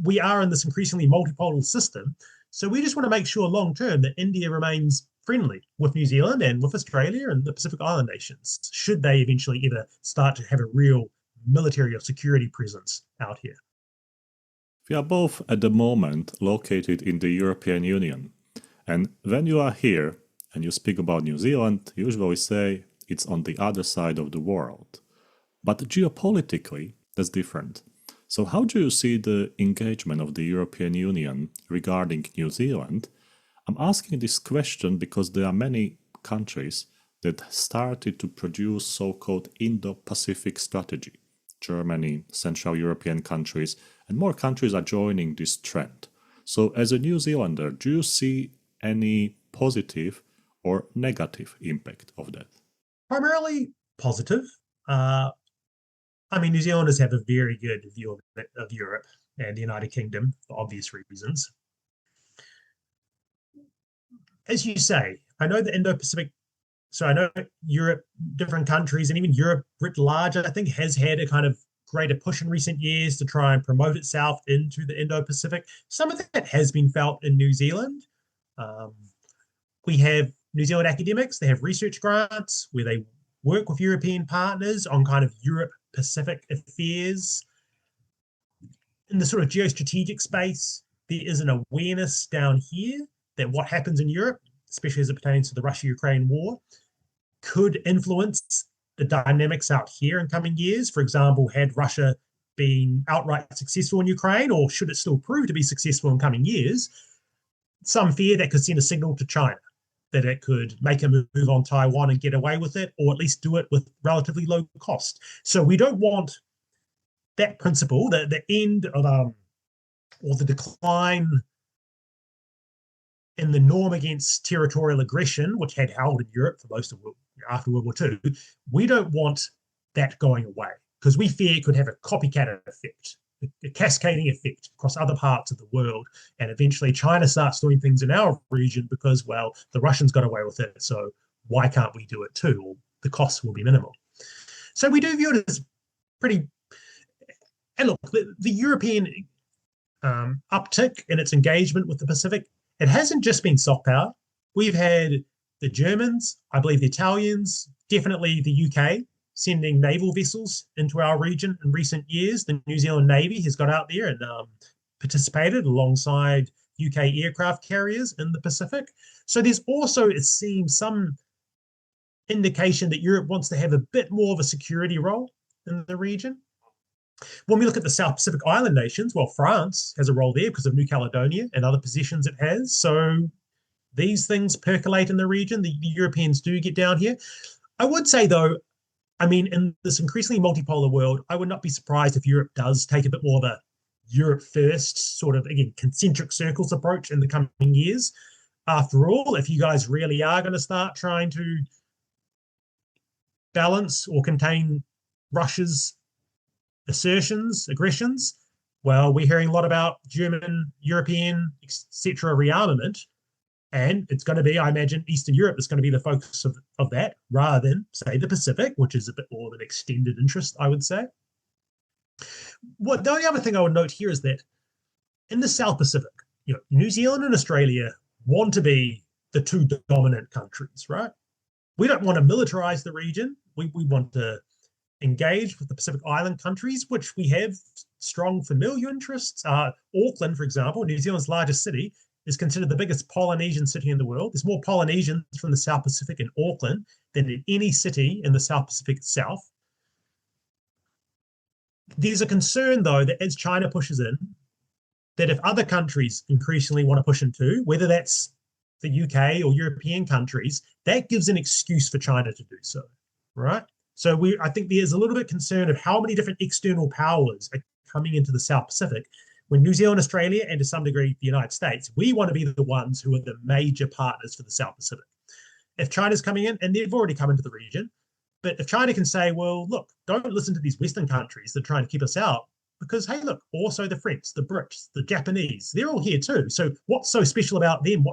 We are in this increasingly multipolar system. So we just want to make sure long term that India remains friendly with New Zealand and with Australia and the Pacific Island nations, should they eventually ever start to have a real military or security presence out here. We are both at the moment located in the European Union. And when you are here and you speak about New Zealand, you usually say it's on the other side of the world. But geopolitically, that's different. So how do you see the engagement of the European Union regarding New Zealand? I'm asking this question because there are many countries that started to produce so-called Indo-Pacific strategy. Germany, Central European countries, and more countries are joining this trend. So as a New Zealander, do you see any positive or negative impact of that? Primarily positive. I mean, New Zealanders have a very good view of Europe and the United Kingdom for obvious reasons. As you say, I know the Indo-Pacific, so I know Europe, different countries, and even Europe writ large, I think, has had a kind of greater push in recent years to try and promote itself into the Indo-Pacific. Some of that has been felt in New Zealand. Um, we have New Zealand academics, they have research grants where they work with European partners on kind of Europe-Pacific affairs. In the sort of geostrategic space, there is an awareness down here that what happens in Europe, especially as it pertains to the Russia-Ukraine war, could influence the dynamics out here in coming years. For example, had Russia been outright successful in Ukraine, or should it still prove to be successful in coming years, some fear that could send a signal to China that it could make a move on Taiwan and get away with it, or at least do it with relatively low cost. So we don't want that principle, the end of or the decline in the norm against territorial aggression, which had held in Europe for most of after World War II, we don't want that going away because we fear it could have a copycat effect, a cascading effect across other parts of the world. And eventually China starts doing things in our region because, well, the Russians got away with it. So why can't we do it too? Or the costs will be minimal. So we do view it as pretty. And look, the European uptick in its engagement with the Pacific, it hasn't just been soft power. We've had the Germans, I believe the Italians, definitely the UK, sending naval vessels into our region in recent years. The New Zealand Navy has got out there and participated alongside UK aircraft carriers in the Pacific. So there's also, it seems, some indication that Europe wants to have a bit more of a security role in the region. When we look at the South Pacific island nations, well, France has a role there because of New Caledonia and other positions it has. So these things percolate in the region. The Europeans do get down here. I would say, though, I mean, in this increasingly multipolar world, I would not be surprised if Europe does take a bit more of a Europe first, sort of, again, concentric circles approach in the coming years. After all, if you guys really are going to start trying to balance or contain Russia's aggressions, well, we're hearing a lot about German, European, etc. rearmament. And it's going to be, I imagine, Eastern Europe is going to be the focus of that rather than, say, the Pacific, which is a bit more of an extended interest, I would say. The only other thing I would note here is that in the South Pacific, New Zealand and Australia want to be the two dominant countries, right? We don't want to militarize the region. We want to engage with the Pacific Island countries, which we have strong familiar interests. Auckland, for example, New Zealand's largest city, is considered the biggest Polynesian city in the world. There's more Polynesians from the South Pacific in Auckland than in any city in the South Pacific itself. There's a concern, though, that as China pushes in, that if other countries increasingly want to push into, whether that's the UK or European countries, that gives an excuse for China to do so, right? So I think there's a little bit concern of how many different external powers are coming into the South Pacific. When New Zealand, Australia, and to some degree the United States, we want to be the ones who are the major partners for the South Pacific. If China's coming in, and they've already come into the region, but if China can say, well, look, don't listen to these Western countries that are trying to keep us out, because, hey, look, also the French, the Brits, the Japanese, they're all here too. So what's so special about them?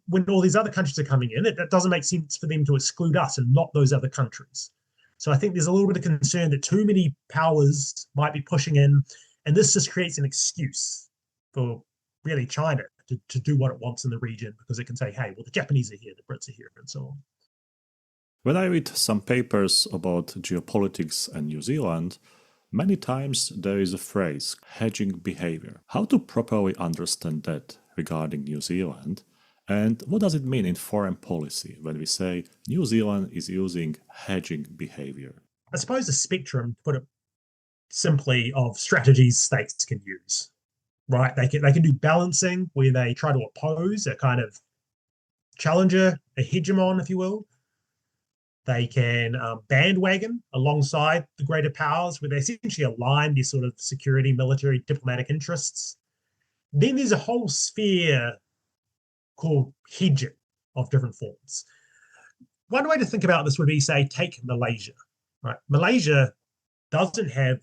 When all these other countries are coming in, it doesn't make sense for them to exclude us and not those other countries. So I think there's a little bit of concern that too many powers might be pushing in, and this just creates an excuse for really China to do what it wants in the region because it can say, hey, well, the Japanese are here, the Brits are here, and so on. When I read some papers about geopolitics and New Zealand, many times there is a phrase, hedging behavior. How to properly understand that regarding New Zealand? And what does it mean in foreign policy when we say New Zealand is using hedging behavior? I suppose the spectrum, to put it simply, of strategies states can use, right? They can do balancing where they try to oppose a kind of challenger, a hegemon, if you will. They can bandwagon alongside the greater powers where they essentially align their sort of security, military, diplomatic interests. Then there's a whole sphere called hedging of different forms. One way to think about this would be, say, take Malaysia, right? Malaysia, doesn't have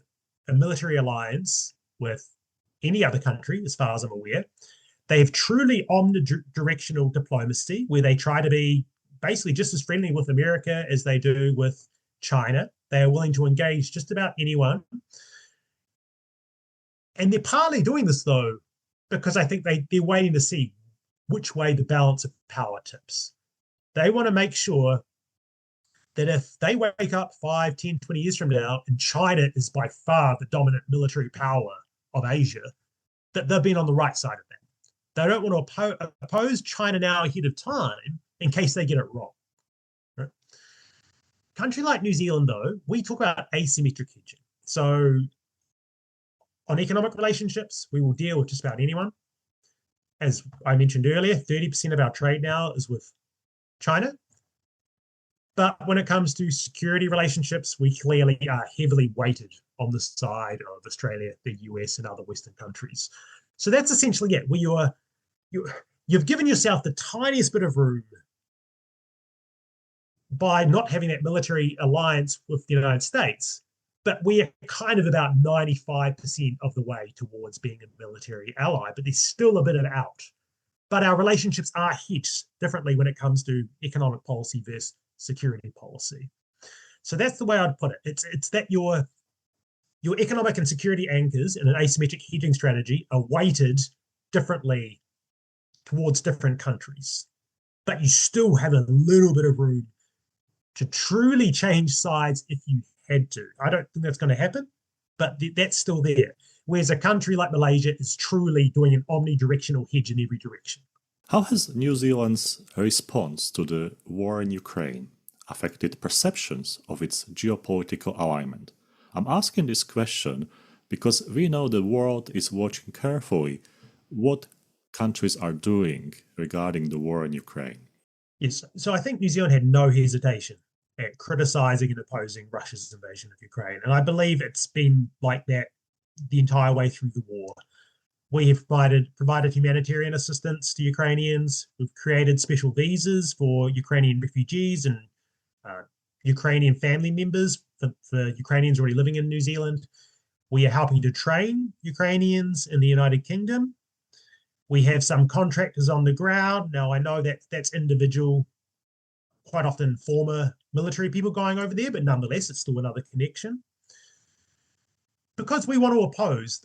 a military alliance with any other country, as far as I'm aware. They have truly omnidirectional diplomacy, where they try to be basically just as friendly with America as they do with China. They are willing to engage just about anyone. And they're partly doing this, though, because I think they're waiting to see which way the balance of power tips. They want to make sure that if they wake up 5, 10, 20 years from now, and China is by far the dominant military power of Asia, that they've been on the right side of that. They don't want to oppose China now ahead of time in case they get it wrong. Right? Country like New Zealand, though, we talk about asymmetric hedging. So on economic relationships, we will deal with just about anyone. As I mentioned earlier, 30% of our trade now is with China. But when it comes to security relationships, we clearly are heavily weighted on the side of Australia, the US, and other Western countries. So that's essentially it, where you've given yourself the tiniest bit of room by not having that military alliance with the United States. But we're kind of about 95% of the way towards being a military ally, but there's still a bit of out. But our relationships are hedged differently when it comes to economic policy versus security policy. So that's the way I'd put it. It's that your economic and security anchors in an asymmetric hedging strategy are weighted differently towards different countries. But you still have a little bit of room to truly change sides if you had to. I don't think that's going to happen, but that's still there. Whereas a country like Malaysia is truly doing an omnidirectional hedge in every direction. How has New Zealand's response to the war in Ukraine affected perceptions of its geopolitical alignment? I'm asking this question because we know the world is watching carefully what countries are doing regarding the war in Ukraine. Yes, so I think New Zealand had no hesitation at criticizing and opposing Russia's invasion of Ukraine. And I believe it's been like that the entire way through the war. We have provided humanitarian assistance to Ukrainians. We've created special visas for Ukrainian refugees and Ukrainian family members for Ukrainians already living in New Zealand. We are helping to train Ukrainians in the United Kingdom. We have some contractors on the ground. Now, I know that that's individual, quite often former military people going over there, but nonetheless, it's still another connection. Because we want to oppose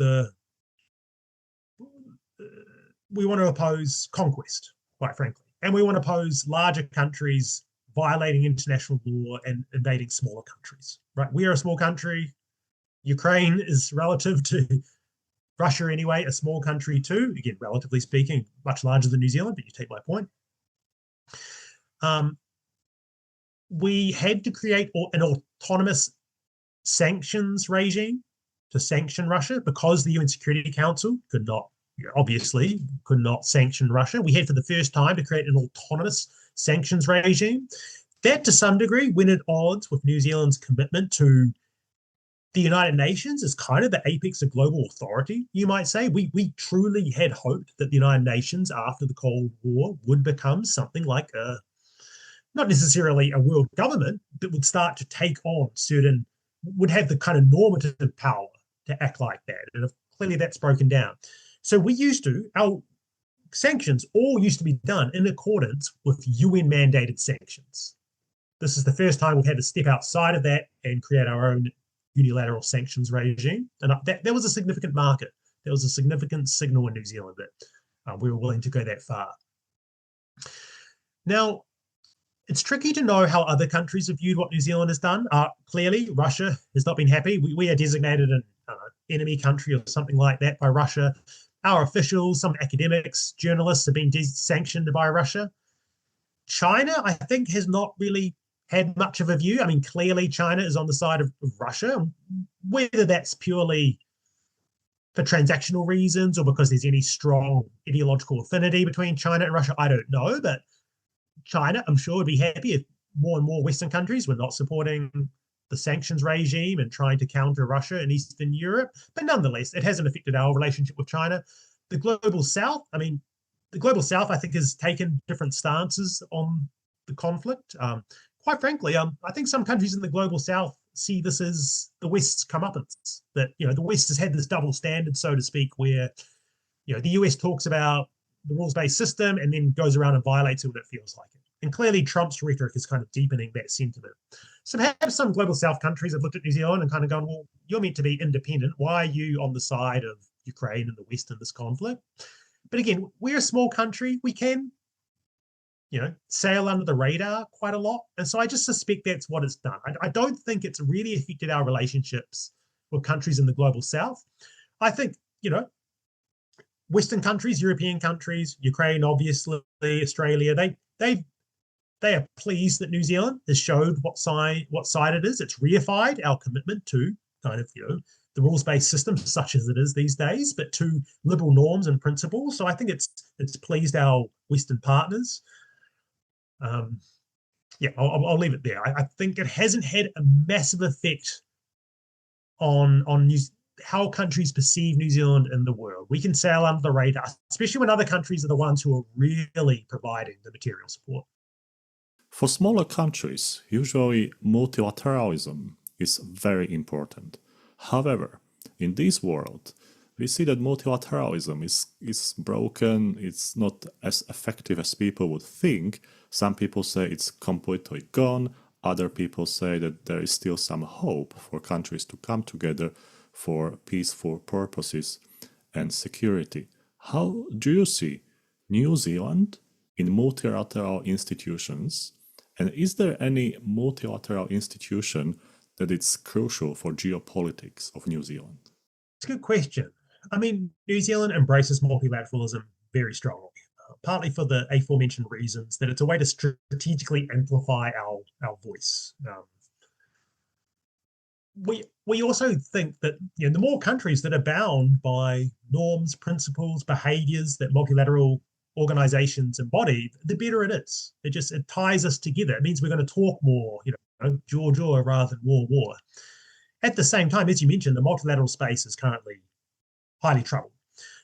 conquest, quite frankly. And we want to oppose larger countries violating international law and invading smaller countries, right? We are a small country. Ukraine is, relative to Russia anyway, a small country too. Again, relatively speaking, much larger than New Zealand, but you take my point. We had to create an autonomous sanctions regime to sanction Russia because the UN Security Council could not sanction Russia. We had for the first time to create an autonomous sanctions regime. That, to some degree, went at odds with New Zealand's commitment to the United Nations as kind of the apex of global authority, you might say. We truly had hoped that the United Nations, after the Cold War, would become something like not necessarily a world government, but would start to take on would have the kind of normative power to act like that. And clearly that's broken down. So our sanctions all used to be done in accordance with UN mandated sanctions. This is the first time we've had to step outside of that and create our own unilateral sanctions regime. And that was a significant market. There was a significant signal in New Zealand that we were willing to go that far. Now, it's tricky to know how other countries have viewed what New Zealand has done. Clearly, Russia has not been happy. We are designated an enemy country or something like that by Russia. Our officials, some academics, journalists have been sanctioned by Russia. China, I think, has not really had much of a view. I mean, clearly China is on the side of Russia. Whether that's purely for transactional reasons or because there's any strong ideological affinity between China and Russia, I don't know. But China, I'm sure, would be happy if more and more Western countries were not supporting the sanctions regime and trying to counter Russia in Eastern Europe. But nonetheless, it hasn't affected our relationship with China. The Global South, I think, has taken different stances on the conflict. Quite frankly, I think some countries in the Global South see this as the West's comeuppance. That, the West has had this double standard, so to speak, where, the US talks about the rules-based system and then goes around and violates it when it feels like it. And clearly Trump's rhetoric is kind of deepening that sentiment. So perhaps some global South countries have looked at New Zealand and kind of gone, well, you're meant to be independent. Why are you on the side of Ukraine and the West in this conflict? But again, we're a small country. We can, sail under the radar quite a lot. And so I just suspect that's what it's done. I don't think it's really affected our relationships with countries in the global South. I think, Western countries, European countries, Ukraine, obviously, Australia, they are pleased that New Zealand has showed what side it is. It's reified our commitment to kind of, the rules-based system, such as it is these days, but to liberal norms and principles. So I think it's pleased our Western partners. I'll leave it there. I think it hasn't had a massive effect on how countries perceive New Zealand in the world. We can sail under the radar, especially when other countries are the ones who are really providing the material support. For smaller countries, usually multilateralism is very important. However, in this world, we see that multilateralism is broken, it's not as effective as people would think. Some people say it's completely gone, other people say that there is still some hope for countries to come together for peaceful purposes and security. How do you see New Zealand in multilateral institutions? And is there any multilateral institution that is crucial for geopolitics of New Zealand? It's a good question. I mean, New Zealand embraces multilateralism very strongly, partly for the aforementioned reasons that it's a way to strategically amplify our voice. We also think that the more countries that are bound by norms, principles, behaviors that multilateral organizations embody, the better it is. It ties us together. It means we're going to talk more, jaw rather than war. At the same time, as you mentioned, the multilateral space is currently highly troubled.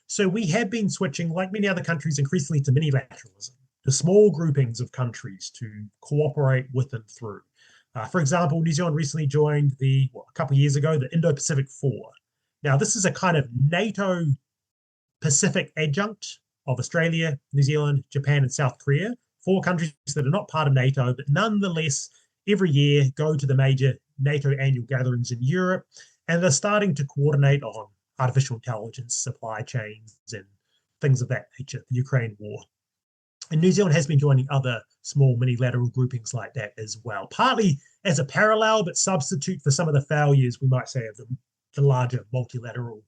So we have been switching, like many other countries, increasingly to minilateralism, to small groupings of countries to cooperate with and through. For example, New Zealand recently joined a couple of years ago, the Indo-Pacific 4. Now, this is a kind of NATO Pacific adjunct of Australia, New Zealand, Japan, and South Korea, 4 countries that are not part of NATO, but nonetheless, every year go to the major NATO annual gatherings in Europe, and they're starting to coordinate on artificial intelligence, supply chains, and things of that nature, the Ukraine war. And New Zealand has been joining other small mini-lateral groupings like that as well, partly as a parallel, but substitute for some of the failures, we might say, of the larger multilateral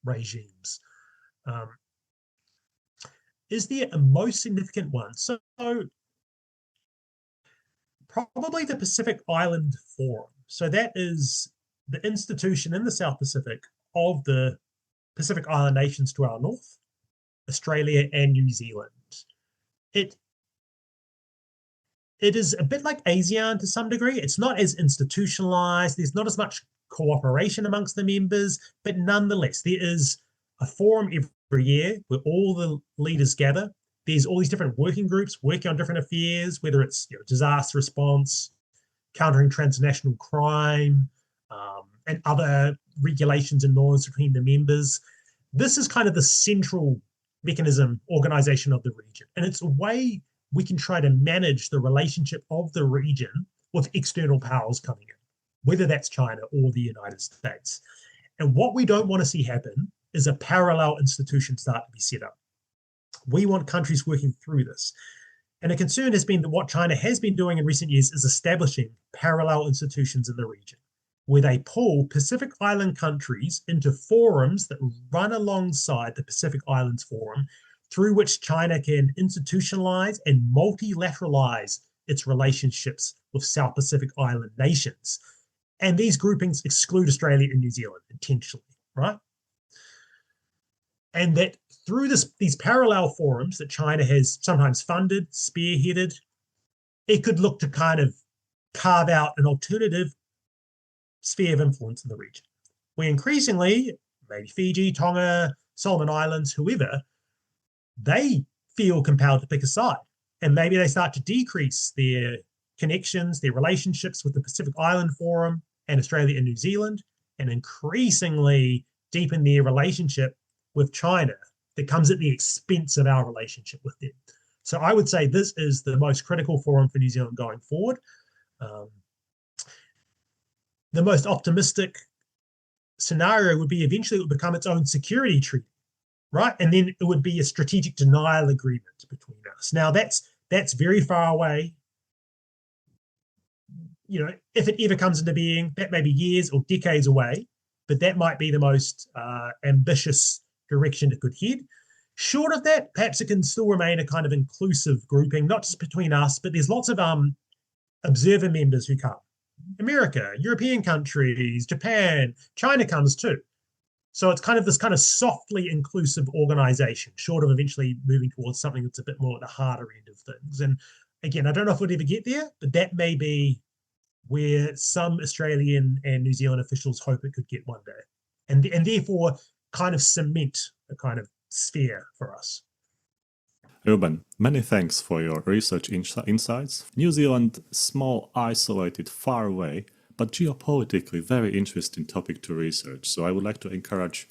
regimes. Is there a most significant one? So probably the Pacific Island Forum. So that is the institution in the South Pacific of the Pacific Island nations to our north, Australia and New Zealand. It is a bit like ASEAN to some degree. It's not as institutionalized. There's not as much cooperation amongst the members, but nonetheless, there is a forum every year where all the leaders gather. There's all these different working groups working on different affairs, whether it's disaster response, countering transnational crime, and other regulations and norms between the members. This is kind of the central mechanism, organization of the region. And it's a way we can try to manage the relationship of the region with external powers coming in, whether that's China or the United States. And what we don't want to see happen is a parallel institution start to be set up. We want countries working through this. And a concern has been that what China has been doing in recent years is establishing parallel institutions in the region, where they pull Pacific Island countries into forums that run alongside the Pacific Islands Forum, through which China can institutionalize and multilateralize its relationships with South Pacific Island nations. And these groupings exclude Australia and New Zealand intentionally, right? And that through these parallel forums that China has sometimes funded, spearheaded, it could look to kind of carve out an alternative sphere of influence in the region, where increasingly, maybe Fiji, Tonga, Solomon Islands, whoever, they feel compelled to pick a side. And maybe they start to decrease their connections, their relationships with the Pacific Island Forum and Australia and New Zealand, and increasingly deepen their relationship with China that comes at the expense of our relationship with them. So I would say this is the most critical forum for New Zealand going forward. The most optimistic scenario would be eventually it would become its own security treaty, right? And then it would be a strategic denial agreement between us. Now that's very far away. You know, if it ever comes into being, that may be years or decades away, but that might be the most ambitious direction it could head. Short of that, perhaps it can still remain a kind of inclusive grouping, not just between us, but there's lots of observer members who come. America, European countries, Japan, China comes too. So it's kind of this kind of softly inclusive organization, short of eventually moving towards something that's a bit more at the harder end of things. And again, I don't know if we'll ever get there, but that may be where some Australian and New Zealand officials hope it could get one day. And therefore kind of cement a kind of sphere for us. Reuben, many thanks for your research insights. New Zealand, small, isolated, far away, but geopolitically very interesting topic to research. So I would like to encourage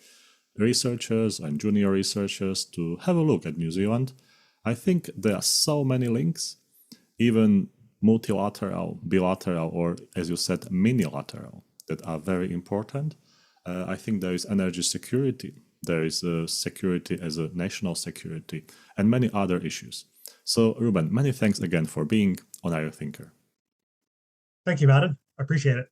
researchers and junior researchers to have a look at New Zealand. I think there are so many links, even multilateral, bilateral, or as you said, minilateral, that are very important. I think there is energy security. There is security as a national security and many other issues. So, Reuben, many thanks again for being on Our Thinker. Thank you, Martin. I appreciate it.